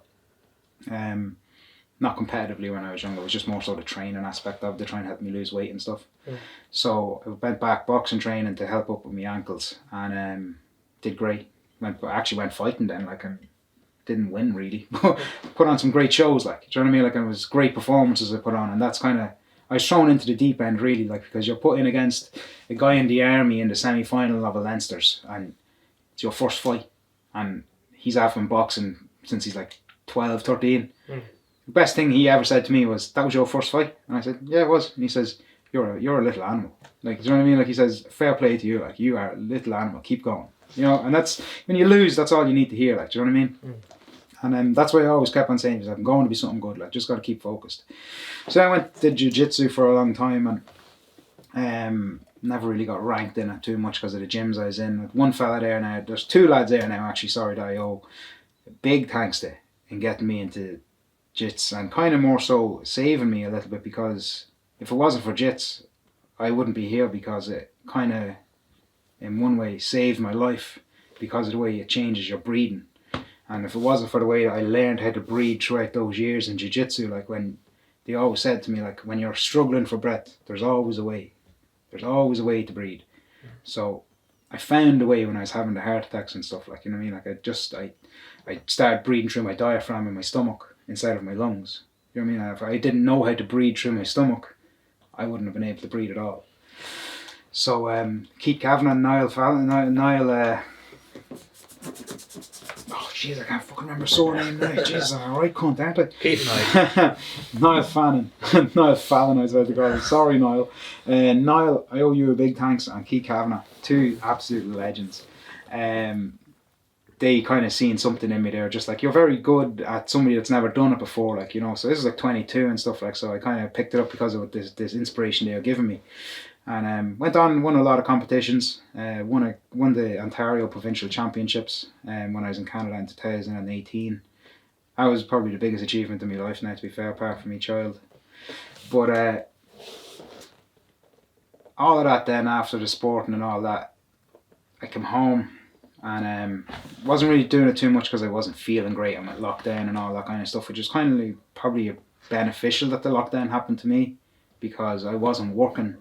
Not competitively when I was younger, it was just more so the training aspect of it, to try and help me lose weight and stuff. So I went back boxing training to help up with my ankles, and did great. Went fighting then, like, and didn't win really, but put on some great shows, like, do you know what I mean? Like, it was great performances I put on, and that's kind of, I was thrown into the deep end really, like, because you're put in against a guy in the army in the semi-final of a Leinster's, and it's your first fight, and he's been boxing since he's like 12, 13. The best thing he ever said to me was, "That was your first fight?" And I said, "Yeah, it was." And he says, you're a little animal. Like, do you know what I mean? Like, he says, "Fair play to you, like, you are a little animal, keep going." You know, and that's, when you lose, that's all you need to hear, like, do you know what I mean? And that's why I always kept on saying, is I'm going to be something good, like, just got to keep focused. So I went to jiu-jitsu for a long time, and never really got ranked in it too much because of the gyms I was in. One fella there now, there's 2 lads there now actually, sorry, that I owe a big thanks to in getting me into jits, and kind of more so saving me a little bit, because if it wasn't for jits, I wouldn't be here, because it kind of, in one way, saved my life because of the way it changes your breathing. And if it wasn't for the way that I learned how to breathe throughout those years in jiu-jitsu, like, when they always said to me, like, when you're struggling for breath, there's always a way. There's always a way to breathe. So I found a way when I was having the heart attacks and stuff, like, you know what I mean? Like, I started breathing through my diaphragm in my stomach instead of my lungs. You know what I mean? If I didn't know how to breathe through my stomach, I wouldn't have been able to breathe at all. So Keith Kavanagh and Niall oh jeez, I can't fucking remember surname now. Jesus, I'm a right cunt, aren't I? Keith and Niall Fannin. Niall Fallon, I was about to call him. Sorry, Niall. Niall, I owe you a big thanks, and Keith Kavanagh, 2 absolute legends. They kind of seen something in me there, just like, you're very good at somebody that's never done it before, like, you know. So this is like 22 and stuff, like, so I kind of picked it up because of this inspiration they were giving me. And went on and won a lot of competitions. Won the Ontario Provincial Championships when I was in Canada in 2018. That was probably the biggest achievement in my life now, to be fair, apart from my child. But all of that then, after the sporting and all that, I came home and wasn't really doing it too much because I wasn't feeling great. I'm at lockdown and all that kind of stuff, which is kind of like probably beneficial that the lockdown happened to me, because I wasn't working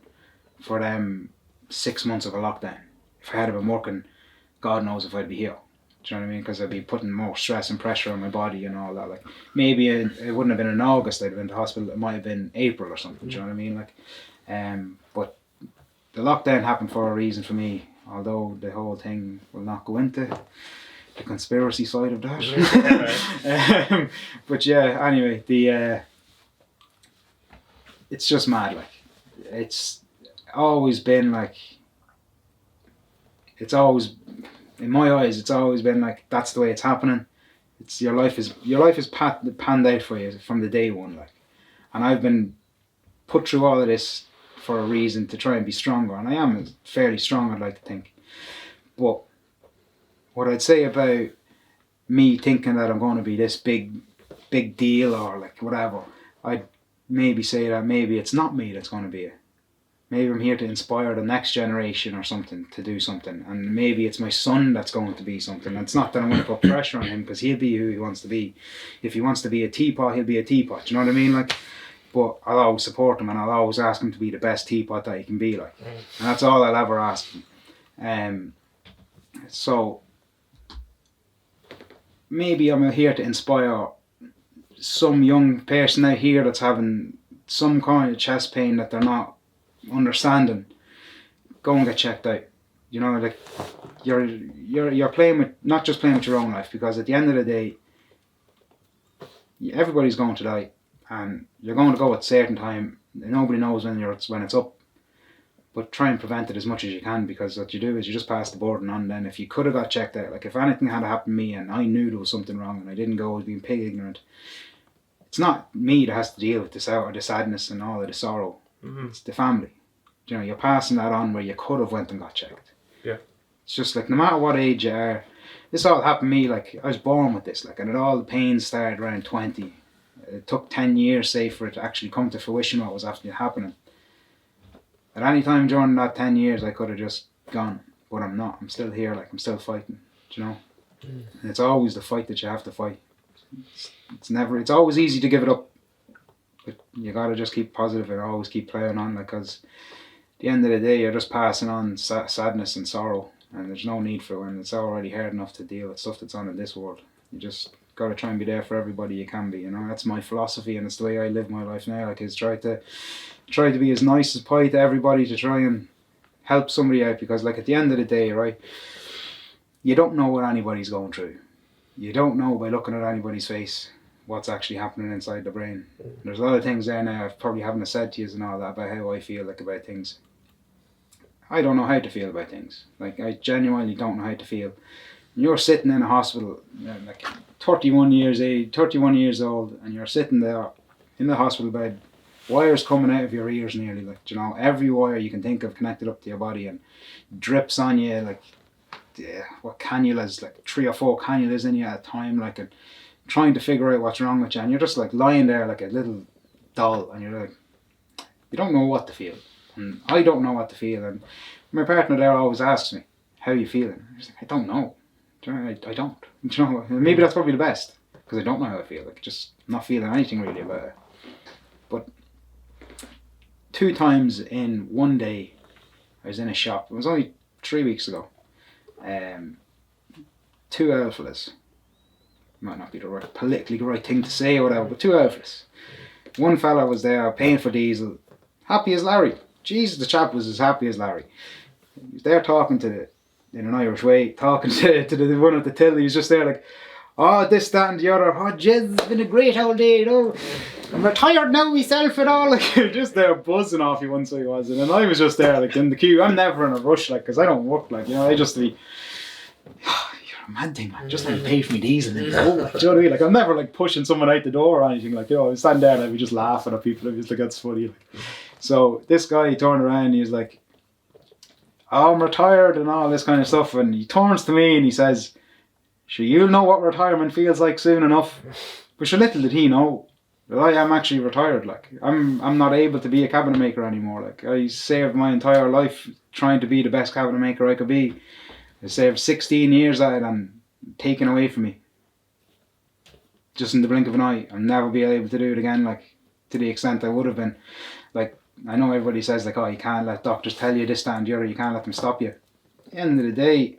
for them 6 months of a lockdown. If I had been working, God knows if I'd be here. Do you know what I mean? Because I'd be putting more stress and pressure on my body and all that. Like, maybe it wouldn't have been in August I'd have been to hospital. It might have been April or something. Do you know what I mean? Like, but the lockdown happened for a reason for me. Although the whole thing will not go into the conspiracy side of that. But yeah, anyway, it's just mad. Like, it's always been like, it's always, in my eyes, it's always been like, that's the way it's happening. It's your life is panned out for you from the day one, like, and I've been put through all of this for a reason, to try and be stronger, and I am fairly strong, I'd like to think. But what I'd say about me thinking that I'm going to be this big deal or like whatever, I'd maybe say that maybe it's not me that's going to be it. Maybe I'm here to inspire the next generation or something to do something, and maybe it's my son that's going to be something. And it's not that I'm going to put pressure on him, because he'll be who he wants to be. If he wants to be a teapot, he'll be a teapot. Do you know what I mean? Like, but I'll always support him, and I'll always ask him to be the best teapot that he can be, like, and that's all I'll ever ask him. So maybe I'm here to inspire some young person out here that's having some kind of chest pain that they're not understanding. Go and get checked out. You know, like, you're playing with, not just playing with your own life, because at the end of the day, everybody's going to die, and you're going to go at a certain time. Nobody knows when it's up, but try and prevent it as much as you can, because what you do is you just pass the burden on. Then if you could have got checked out, like if anything had happened to me and I knew there was something wrong and I didn't go, I was being pig ignorant, it's not me that has to deal with this or the sadness and all of the sorrow. It's the family. You know, you're passing that on where you could have went and got checked. Yeah. It's just like, no matter what age you are, this all happened to me, like, I was born with this, like, and all the pain started around 20. It took 10 years, say, for it to actually come to fruition what was actually happening. At any time during that 10 years, I could have just gone, but I'm not. I'm still here, like, I'm still fighting, you know? And it's always the fight that you have to fight. It's always easy to give it up, but you gotta just keep positive and always keep playing on, like, because at the end of the day, you're just passing on sadness and sorrow, and there's no need for it when it's already hard enough to deal with stuff that's on in this world. You just got to try and be there for everybody you can be, you know. That's my philosophy, and it's the way I live my life now. Like, is try to be as nice as pie to everybody, to try and help somebody out, because like at the end of the day, right, you don't know what anybody's going through. You don't know by looking at anybody's face what's actually happening inside the brain. There's a lot of things there now I probably haven't said to you and all that about how I feel like about things. I don't know how to feel about things. Like, I genuinely don't know how to feel. You're sitting in a hospital, like 31 years old, and you're sitting there in the hospital bed, wires coming out of your ears nearly, like, you know, every wire you can think of connected up to your body, and drips on you, like, what cannulas, like 3 or 4 cannulas in you at a time, like, and trying to figure out what's wrong with you, and you're just like lying there like a little doll, and you're like, you don't know what to feel, and I don't know what to feel, and my partner there always asks me, how are you feeling? I was like, I don't know. I don't. You know, maybe that's probably the best, because I don't know how I feel. Like, just not feeling anything really about it. But 2 times in one day, I was in a shop. It was only 3 weeks ago. 2 alphalas. Might not be the right, politically the right thing to say or whatever, but 2 alphalas. One fella was there paying for diesel, happy as Larry. Jesus, the chap was as happy as Larry. He was there talking to in an Irish way, talking to the one at the till. He was just there like, oh, this, that and the other. Oh, jeez, it's been a great old day, you know. I'm retired now myself and all. Like, just there buzzing off you once I was. And then I was just there like in the queue. I'm never in a rush, like, because I don't work, like, you know. I just be, you're a mad thing, man. Just let me pay for me diesel and go. Like, do you know what I mean? Like, I'm never like pushing someone out the door or anything. Like, you know, I was standing there and I'd be just laughing at people. I was like, that's funny. Like. So this guy, he turned around and he was like, oh, I'm retired and all this kind of stuff, and he turns to me and he says, sure, you'll know what retirement feels like soon enough. But sure, little did he know that I am actually retired. Like, I'm not able to be a cabinet maker anymore. Like, I saved my entire life trying to be the best cabinet maker I could be. I saved 16 years at it and taken away from me just in the blink of an eye. I'll never be able to do it again, like, to the extent I would have been. Like, I know everybody says like, oh, you can't let doctors tell you this, that and the other, you can't let them stop you. At the end of the day,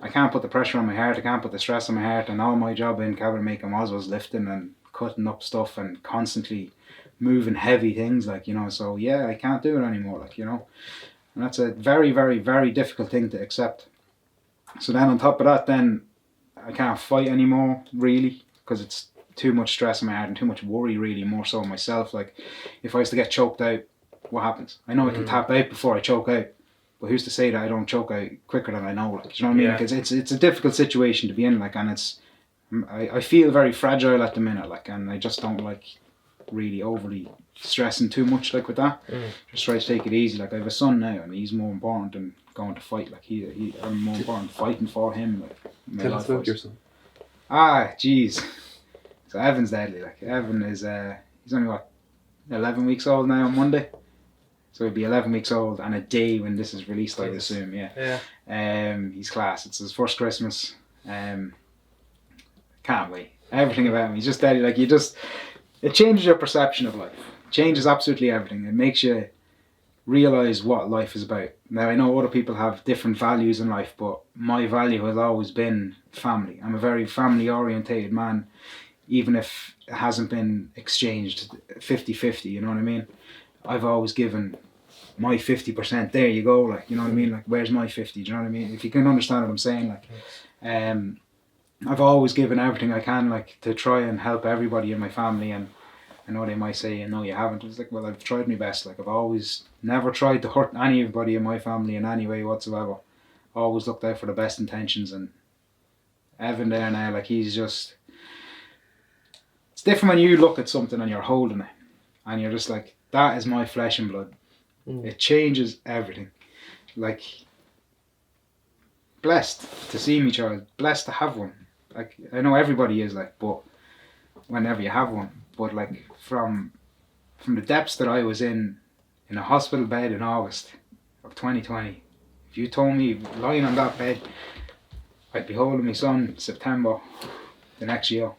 I can't put the pressure on my heart, I can't put the stress on my heart, and all my job in cabinet making was lifting and cutting up stuff and constantly moving heavy things, like, you know, so yeah, I can't do it anymore, like, you know. And that's a very, very, very difficult thing to accept. So then on top of that, then I can't fight anymore, really, because it's too much stress in my heart and too much worry, really, more so myself. Like, if I was to get choked out, what happens? I know I can tap out before I choke out, but who's to say that I don't choke out quicker than I know? Like, you know what I mean? Yeah. Like, it's a difficult situation to be in, like, and I feel very fragile at the minute, like, and I just don't like really overly stressing too much, like, with that. Just try to take it easy. Like, I have a son now, and he's more important than going to fight. Like, I'm more important fighting for him. Like, Tell us about your son. Jeez. So Evan's deadly. Like, Evan is he's only what, 11 weeks old now on Monday. So he'll be 11 weeks old and a day when this is released, I would assume, yeah. He's class. It's his first Christmas. Can't wait. Everything about him. He's just deadly. Like, it changes your perception of life. It changes absolutely everything. It makes you realise what life is about. Now, I know other people have different values in life, but my value has always been family. I'm a very family orientated man, even if it hasn't been exchanged 50-50, you know what I mean? I've always given my 50%, there you go, like, you know what I mean? Like, where's my 50, do you know what I mean? If you can understand what I'm saying, like, I've always given everything I can, like, to try and help everybody in my family, and I know they might say, no, you haven't. It's like, well, I've tried my best. Like, I've always never tried to hurt anybody in my family in any way whatsoever. Always looked out for the best intentions, and Evan there now, like, he's just, it's different when you look at something and you're holding it, and you're just like, that is my flesh and blood. It changes everything. Like, blessed to see me child, blessed to have one. Like, I know everybody is, like, but whenever you have one, but like, from the depths that I was in a hospital bed in August of 2020, if you told me lying on that bed I'd be holding my son September the next year,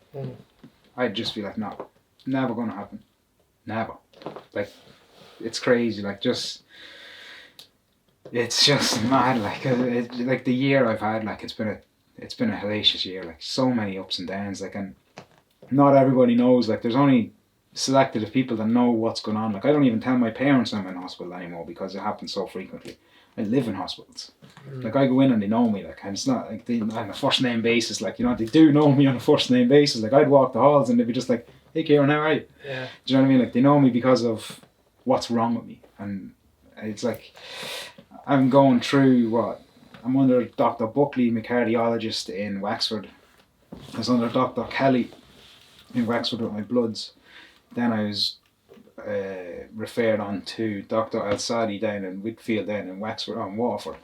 I'd just be like, no, never gonna happen, never. Like, it's crazy, like, just, it's just mad, like, like the year I've had, like, it's been a hellacious year, like, so many ups and downs, like, and not everybody knows. Like, there's only selected of people that know what's going on. Like, I don't even tell my parents I'm in hospital anymore because it happens so frequently. I live in hospitals. Like, I go in and they know me. Like, and it's not like they on a first name basis. Like, you know, they do know me on a first name basis. Like, I'd walk the halls and they'd be just like, "Hey, Ciarán, how are you?" Yeah. Do you know what I mean? Like, they know me because of what's wrong with me. And it's like, I'm going through what? I'm under Dr. Buckley, my cardiologist in Wexford. I was under Dr. Kelly in Wexford with my bloods. Then I was referred on to Dr. El-Sadi down in Whitfield down in Wexford, on Waterford.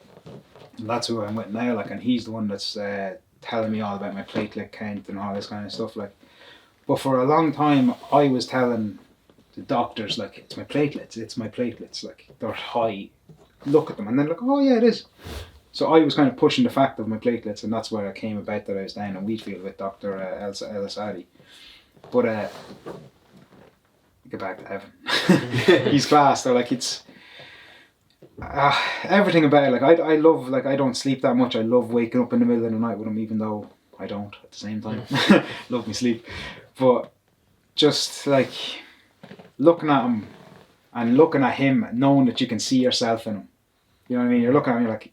And that's who I'm with now, like, and he's the one that's telling me all about my platelet count and all this kind of stuff, like. But for a long time, I was telling the doctors, like, it's my platelets, like, they're high. Look at them, and they're like, oh yeah, it is. So I was kind of pushing the fact of my platelets, and that's where I came about that I was down in Wheatfield with Dr. El-Sadi. But get back to heaven. He's class, though. Like, it's everything about it. Like, I love, like, I don't sleep that much. I love waking up in the middle of the night with him, even though I don't at the same time. Love me sleep, but just like looking at him and looking at him, knowing that you can see yourself in him. You know what I mean? You're looking at him, you're like,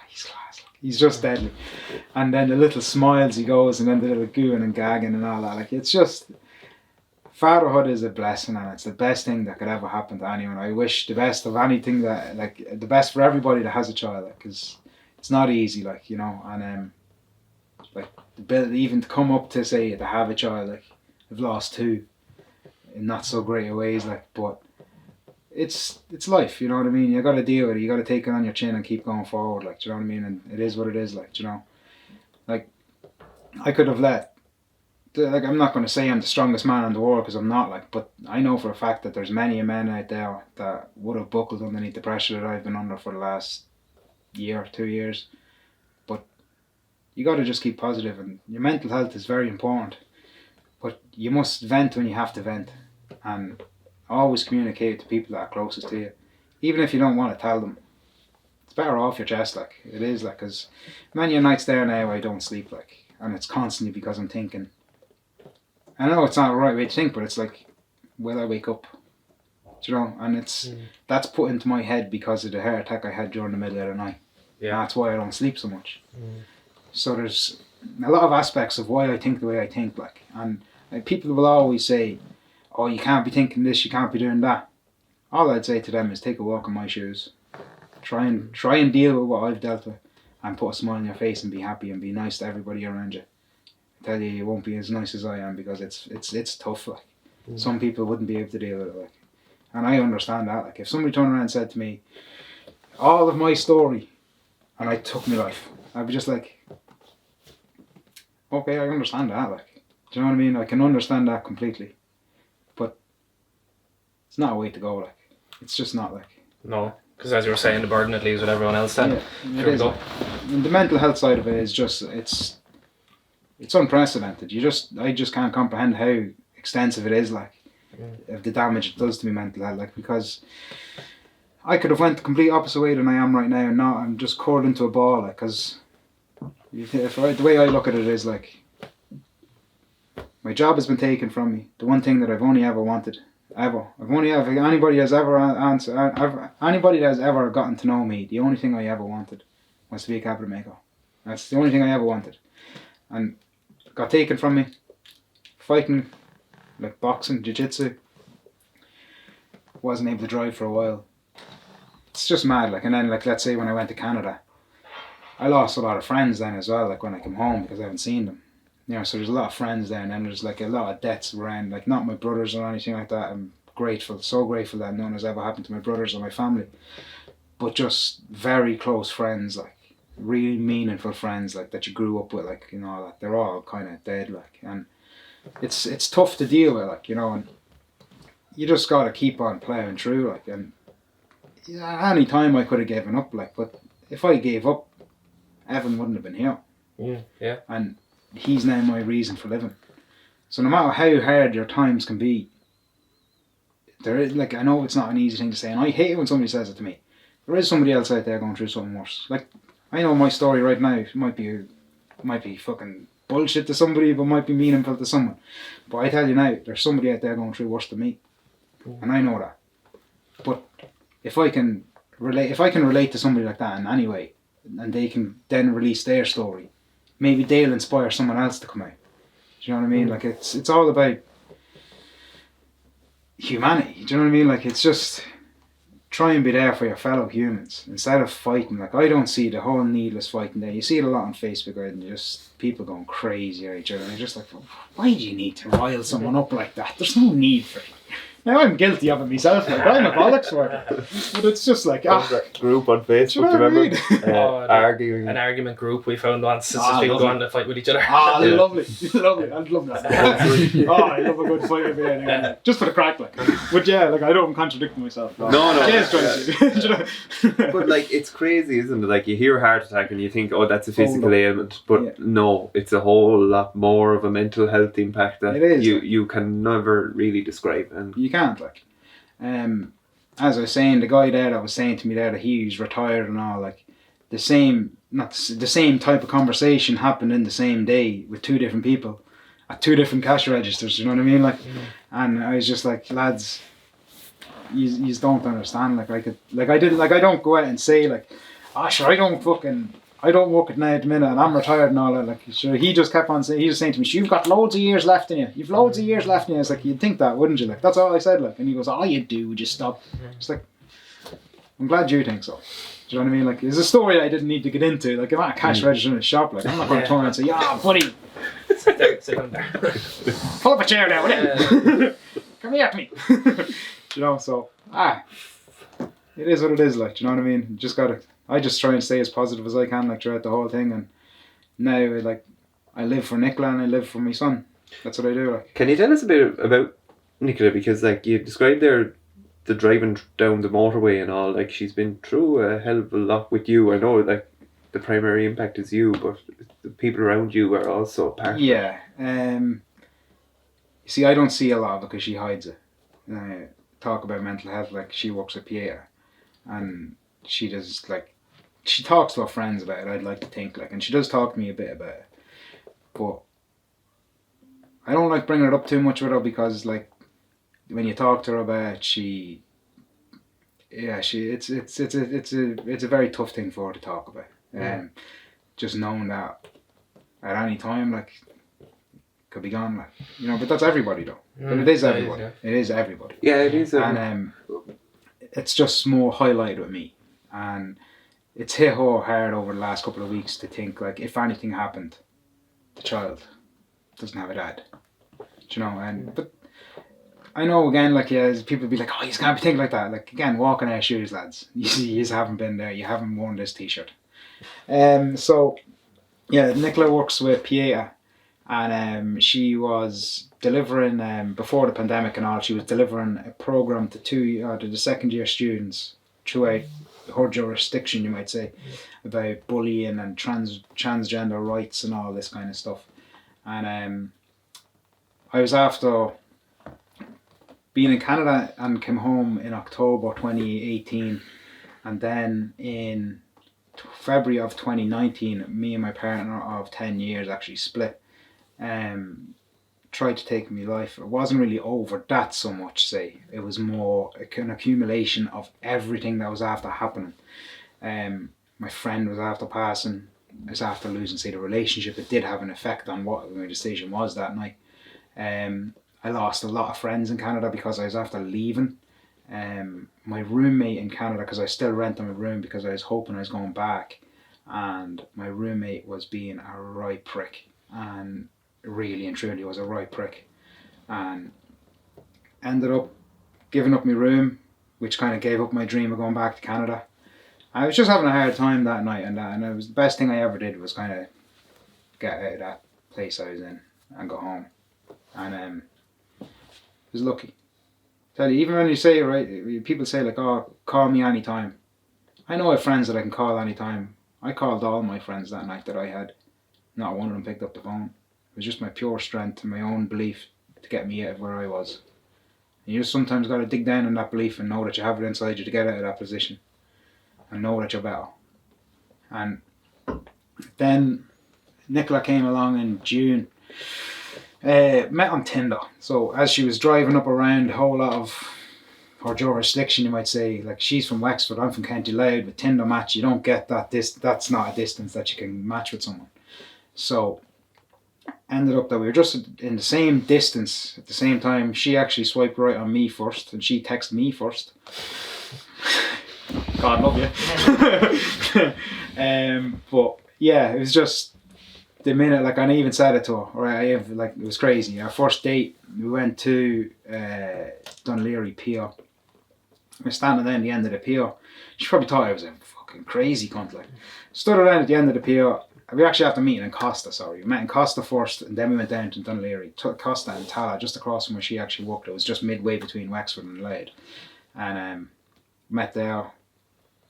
he's class. Like, he's just deadly. And then the little smiles he goes, and then the little gooing and gagging and all that. Like, it's just, fatherhood is a blessing, and it's the best thing that could ever happen to anyone. I wish the best of anything that, like, the best for everybody that has a child, like, because it's not easy, like, you know, and like, even to come up to say to have a child, like, I've lost two in not so great a ways, like, but it's life, you know what I mean? You got to deal with it. You got to take it on your chin and keep going forward, like, do you know what I mean? And it is what it is, like, do you know, like, I could have like, I'm not going to say I'm the strongest man in the world, because I'm not, like, but I know for a fact that there's many men out there that would have buckled underneath the pressure that I've been under for the last year, 2 years. But you got to just keep positive, and your mental health is very important. But you must vent when you have to vent, and always communicate to people that are closest to you, even if you don't want to tell them. It's better off your chest, like, it is, like, because many nights there now I don't sleep, like, and it's constantly because I'm thinking. I know it's not the right way to think, but it's like, will I wake up? Do you know? And that's put into my head because of the heart attack I had during the middle of the night. Yeah. And that's why I don't sleep so much. So there's a lot of aspects of why I think the way I think, like, and like, people will always say, oh, you can't be thinking this, you can't be doing that. All I'd say to them is take a walk in my shoes. Try and deal with what I've dealt with, and put a smile on your face and be happy and be nice to everybody around you. I tell you won't be as nice as I am, because it's tough, like. Some people wouldn't be able to deal with it, like. And I understand that. Like, if somebody turned around and said to me all of my story and I took my life, I'd be just like, okay, I understand that, like. Do you know what I mean? I can understand that completely. But it's not a way to go, like. It's just not, like. No, because as you were saying, the burden it leaves with everyone else then. Yeah, it is. Like, and the mental health side of it is just, it's unprecedented. I just can't comprehend how extensive it is, like, of the damage it does to me mental health, like, because I could have went the complete opposite way than I am right now, and now I'm just curled into a ball, like, because the way I look at it is, like, my job has been taken from me. The one thing that I've only ever wanted, anybody that's ever gotten to know me, the only thing I ever wanted was to be a cabinet maker. That's the only thing I ever wanted, and it got taken from me. Fighting, like boxing, jiu-jitsu, wasn't able to drive for a while. It's just mad, like. And then, like, let's say when I went to Canada, I lost a lot of friends then as well, like, when I came home, because I haven't seen them. You know, so there's a lot of friends there, and then there's, like, a lot of deaths around, like, not my brothers or anything like that. I'm so grateful that none has ever happened to my brothers or my family, but just very close friends, like, really meaningful friends, like, that you grew up with, like, you know, like, they're all kind of dead, like, and it's tough to deal with, like, you know, and you just gotta keep on ploughing through, like. And any time I could have given up, like, but if I gave up, Evan wouldn't have been here. Yeah. And he's now my reason for living. So no matter how hard your times can be, there is, like, I know it's not an easy thing to say, and I hate it when somebody says it to me. There is somebody else out there going through something worse. Like, I know my story right now might be fucking bullshit to somebody, but might be meaningful to someone. But I tell you now, there's somebody out there going through worse than me, and I know that. But if I can relate to somebody like that in any way, and they can then release their story, maybe they'll inspire someone else to come out. Do you know what I mean? Like it's all about humanity. Do you know what I mean? Like it's just try and be there for your fellow humans instead of fighting. Like I don't see the whole needless fighting there. You see it a lot on Facebook, right? And just people going crazy at each other. And you're just like, why do you need to rile someone up like that? There's no need for it. Now I'm guilty of it myself, like I'm a bollocks for it. But it's just like group on Facebook, you know what I mean? arguing. An argument group we found once. It's just people going to fight with each other. Lovely. I'd love that. I love a good fight every day. Just for the crack, like. But yeah, like I don't contradict myself. No. Jay's trying to. But like it's crazy, isn't it? Like you hear heart attack and you think, oh, that's a physical ailment, but no, it's a whole lot more of a mental health impact that you can never really describe. And you can't, like. As I was saying, the guy there that was saying to me there that he's retired and all, like the same type of conversation happened in the same day with two different people at two different cash registers. You know what I mean? Like, and I was just like, lads, you don't understand. Like I don't go out and say like, sure, I don't work at night at the minute and I'm retired and all that. Like, sure, he just kept on saying, he was saying to me, you've got loads of years left in you. You've loads of years left in you. It's like, you'd think that, wouldn't you? Like, that's all I said. Like, and he goes, all you do, just stop. It's like, I'm glad you think so. Do you know what I mean? Like, it's a story I didn't need to get into. Like, if I'm at a cash register in a shop, like, I'm not going to turn around and say, buddy. Sit down there. Pull up a chair now, will you? Come here to me. You know, so, it is what it is, like, do you know what I mean? I just try and stay as positive as I can, like, throughout the whole thing, and now, like, I live for Nicola and I live for my son. That's what I do, like. Can you tell us a bit about Nicola? Because, like, you described there the driving down the motorway and all, like, she's been through a hell of a lot with you. I know, like, the primary impact is you, but the people around you are also part of it. Yeah. You see, I don't see a lot because she hides it. Talk about mental health, like, she works at Pieta, and she does, like, she talks to her friends about it, I'd like to think, like, and she does talk to me a bit about it, but I don't like bringing it up too much with her because, like, when you talk to her about it, it's a very tough thing for her to talk about. Just knowing that at any time, like, could be gone, like, you know, but that's everybody though. But it is everybody. It is everybody. Yeah, it is. And it's just more highlighted with me, and it's hit her hard over the last couple of weeks to think, like, if anything happened, the child doesn't have a dad. Do you know? And but I know, again, like, people be like, oh, you can't be thinking like that. Like, again, walk in our shoes, lads. You haven't been there. You haven't worn this t-shirt. So yeah, Nicola works with Pieta, and she was delivering before the pandemic and all. She was delivering a program to the second year students throughout her jurisdiction, you might say, about bullying and transgender rights and all this kind of stuff. And I was after being in Canada and came home in October 2018, and then in February of 2019, me and my partner of 10 years actually split. Tried to take my life. It wasn't really over that so much, say. It was more an accumulation of everything that was after happening. My friend was after passing. I was after losing, say, the relationship. It did have an effect on what my decision was that night. I lost a lot of friends in Canada because I was after leaving. My roommate in Canada, because I still rented my room because I was hoping I was going back, and my roommate was being a right prick, and really and truly was a right prick, and ended up giving up my room, which kind of gave up my dream of going back to Canada. I was just having a hard time that night, and it was the best thing I ever did was kind of get out of that place I was in and go home. And I was lucky. Tell you, even when you say, right, people say, like, oh, call me anytime. I know I have friends that I can call anytime. I called all my friends that night that I had. Not one of them picked up the phone. It was just my pure strength and my own belief to get me out of where I was. And you just sometimes got to dig down in that belief and know that you have it inside you to get out of that position. And know that you're better. And then Nicola came along in June. Met on Tinder. So as she was driving up around a whole lot of her jurisdiction, you might say, like she's from Wexford, I'm from County Louth, with Tinder match, you don't get that, that's not a distance that you can match with someone. So ended up that we were just in the same distance at the same time. She actually swiped right on me first, and she texted me first. God love you. But yeah, it was just the minute, like, I even said it to her, right? It was crazy. Our first date, we went to Dunleary Pier. We were standing there at the end of the pier. She probably thought I was a fucking crazy cunt, like. Stood around at the end of the pier. We actually after meeting in Costa, sorry. We met in Costa first, and then we went down to Dunleary. Took Costa and Tala, just across from where she actually worked. It was just midway between Wexford and Louth. And met there.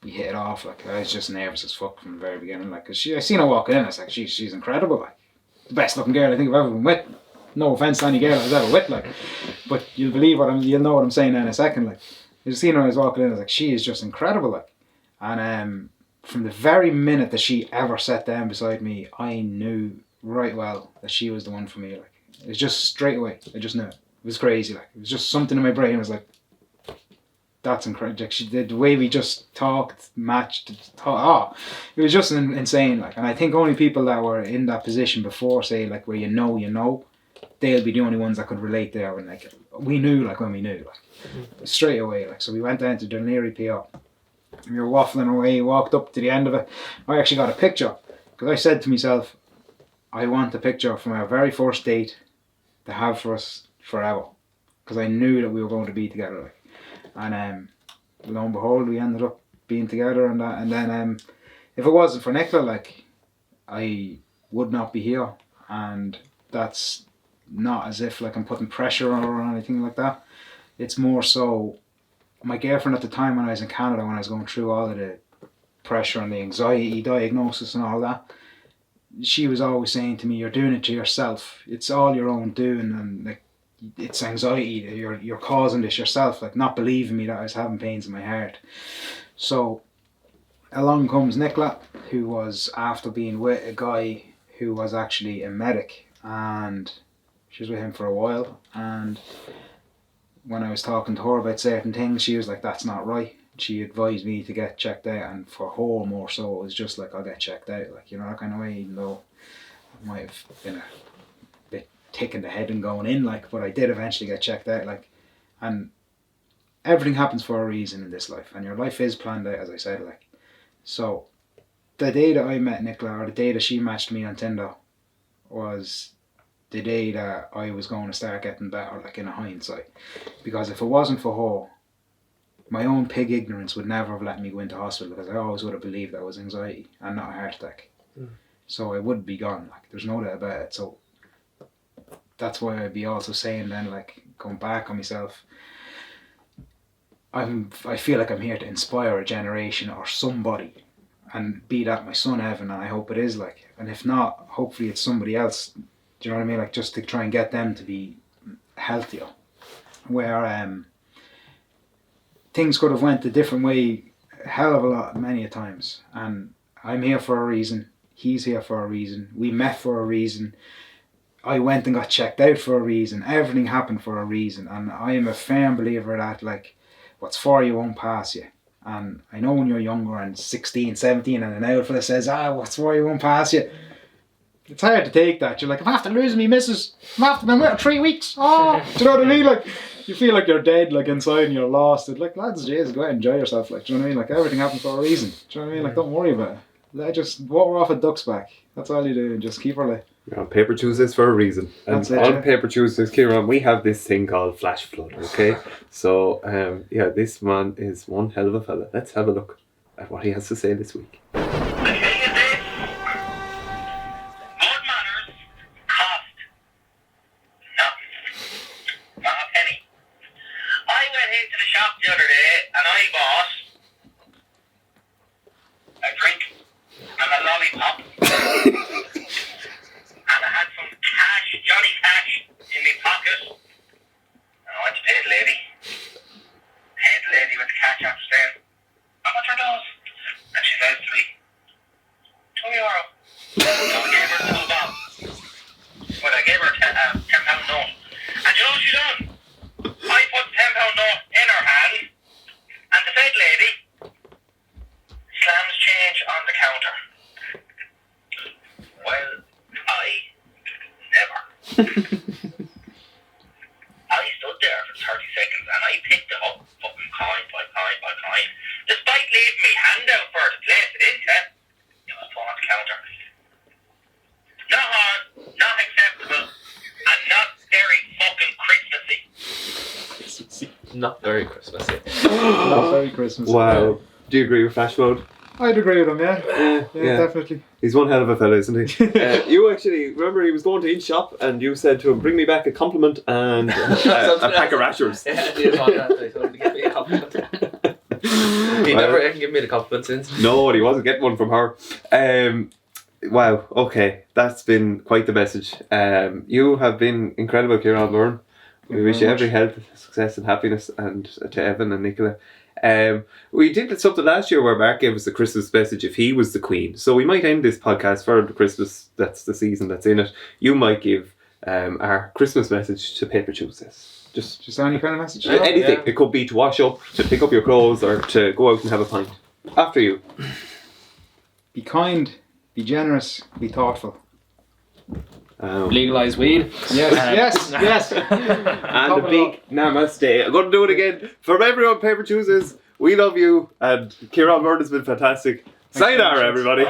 We hit it off. Like, I was just nervous as fuck from the very beginning. Like, 'cause I seen her walking in. I was like, she's incredible. Like, the best looking girl I think I've ever been with. No offense to any girl I was ever with. Like, but you'll know what I'm saying in a second. Like, I just seen her as walking in. I was like, she is just incredible. Like, and from the very minute that she ever sat down beside me, I knew right well that she was the one for me. Like, it was just straight away. I just knew it. It was crazy. Like, it was just something in my brain. I was like, that's incredible. Like, she did the way we just talked, matched. It was just insane. Like, and I think only people that were in that position before, say, like, where you know, they'll be the only ones that could relate there. And like, we knew, like, when we knew, like, straight away. Like, so we went down to Dunleary Pier. We were waffling away, walked up to the end of it. I actually got a picture, because I said to myself, I want a picture from our very first date to have for us forever, because I knew that we were going to be together. Like. And lo and behold, we ended up being together, and that. And then if it wasn't for Nicola, like, I would not be here. And that's not as if, like, I'm putting pressure on her or anything like that. It's more so, my girlfriend at the time when I was in Canada, when I was going through all of the pressure and the anxiety diagnosis and all that, she was always saying to me, you're doing it to yourself. It's all your own doing, and like, it's anxiety. You're causing this yourself, like, not believing me that I was having pains in my heart. So along comes Nicola, who was after being with a guy who was actually a medic, and she was with him for a while. And when I was talking to her about certain things, she was like, that's not right. She advised me to get checked out, and for her more so, it was just like, I'll get checked out, like, you know, that kind of way, even though I might have been a bit thick in the head and going in, like, but I did eventually get checked out, like. And everything happens for a reason in this life, and your life is planned out, as I said, like. So the day that I met Nicola, or the day that she matched me on Tinder, was the day that I was going to start getting better, like, in a hindsight. Because if it wasn't for her, my own pig ignorance would never have let me go into hospital, because I always would have believed that it was anxiety and not a heart attack. So I would be gone, like, there's no doubt about it. So that's why I'd be also saying then, like, going back on myself, I feel like I'm here to inspire a generation or somebody, and be that my son Evan, and I hope it is, like, and if not, hopefully it's somebody else. Do you know what I mean? Like, just to try and get them to be healthier, where things could have went a different way a hell of a lot, many a times. And I'm here for a reason. He's here for a reason. We met for a reason. I went and got checked out for a reason. Everything happened for a reason. And I am a firm believer that, like, what's for you won't pass you. And I know when you're younger and 16, 17, and an old fella says, what's for you won't pass you. It's hard to take that. You're like, I'm after losing me missus. I'm after been with her 3 weeks. Oh, do you know what I mean? Like, you feel like you're dead, like, inside, and you're lost. It's like, lads, Jesus, go out and enjoy yourself. Like, do you know what I mean? Like, everything happens for a reason. Do you know what I mean? Like, don't worry about it. Just water off a duck's back. That's all you do, and just keep her like. You're on Paper Tuesdays for a reason. And That's it, on yeah. Paper Tuesdays, Ciarán, we have this thing called Flash Flood, okay? So, this man is one hell of a fella. Let's have a look at what he has to say this week. The other day, and I bought a drink and a lollipop, and I had some cash, Johnny Cash, in my pocket, and I went to pay the lady. Paid the lady with the cash after saying, how much are those? And she says to me, €2. So I gave her fucking kind. Despite leaving me handout for her to place it into, it was put on the counter. Not hard, not acceptable, and not very fucking Christmassy. Not very Christmassy. Not very Christmas. Wow. Do you agree with Flash Mode? I'd agree with him, yeah. Yeah, definitely. He's one hell of a fella, isn't he? You actually, remember he was going to each shop and you said to him, bring me back a compliment and a pack of rashers. Yeah, he did want that. I told him to give me a compliment. He never given me the compliment since. No, he wasn't getting one from her. Wow, okay. That's been quite the message. You have been incredible, Ciarán Byrne. We wish you every health, success and happiness, and to Evan and Nicola. We did something last year where Mark gave us a Christmas message if he was the Queen. So we might end this podcast for the Christmas, that's the season that's in it. You might give our Christmas message to Paper Tuesdays. Just any kind of message? anything. Yeah. It could be to wash up, to pick up your clothes, or to go out and have a pint. After you. Be kind, be generous, be thoughtful. Legalise weed. Yes. And a big namaste. I'm going to do it again. From everyone, Paper Tuesdays, we love you. And Ciarán Byrne has been fantastic. Sayonara, everybody.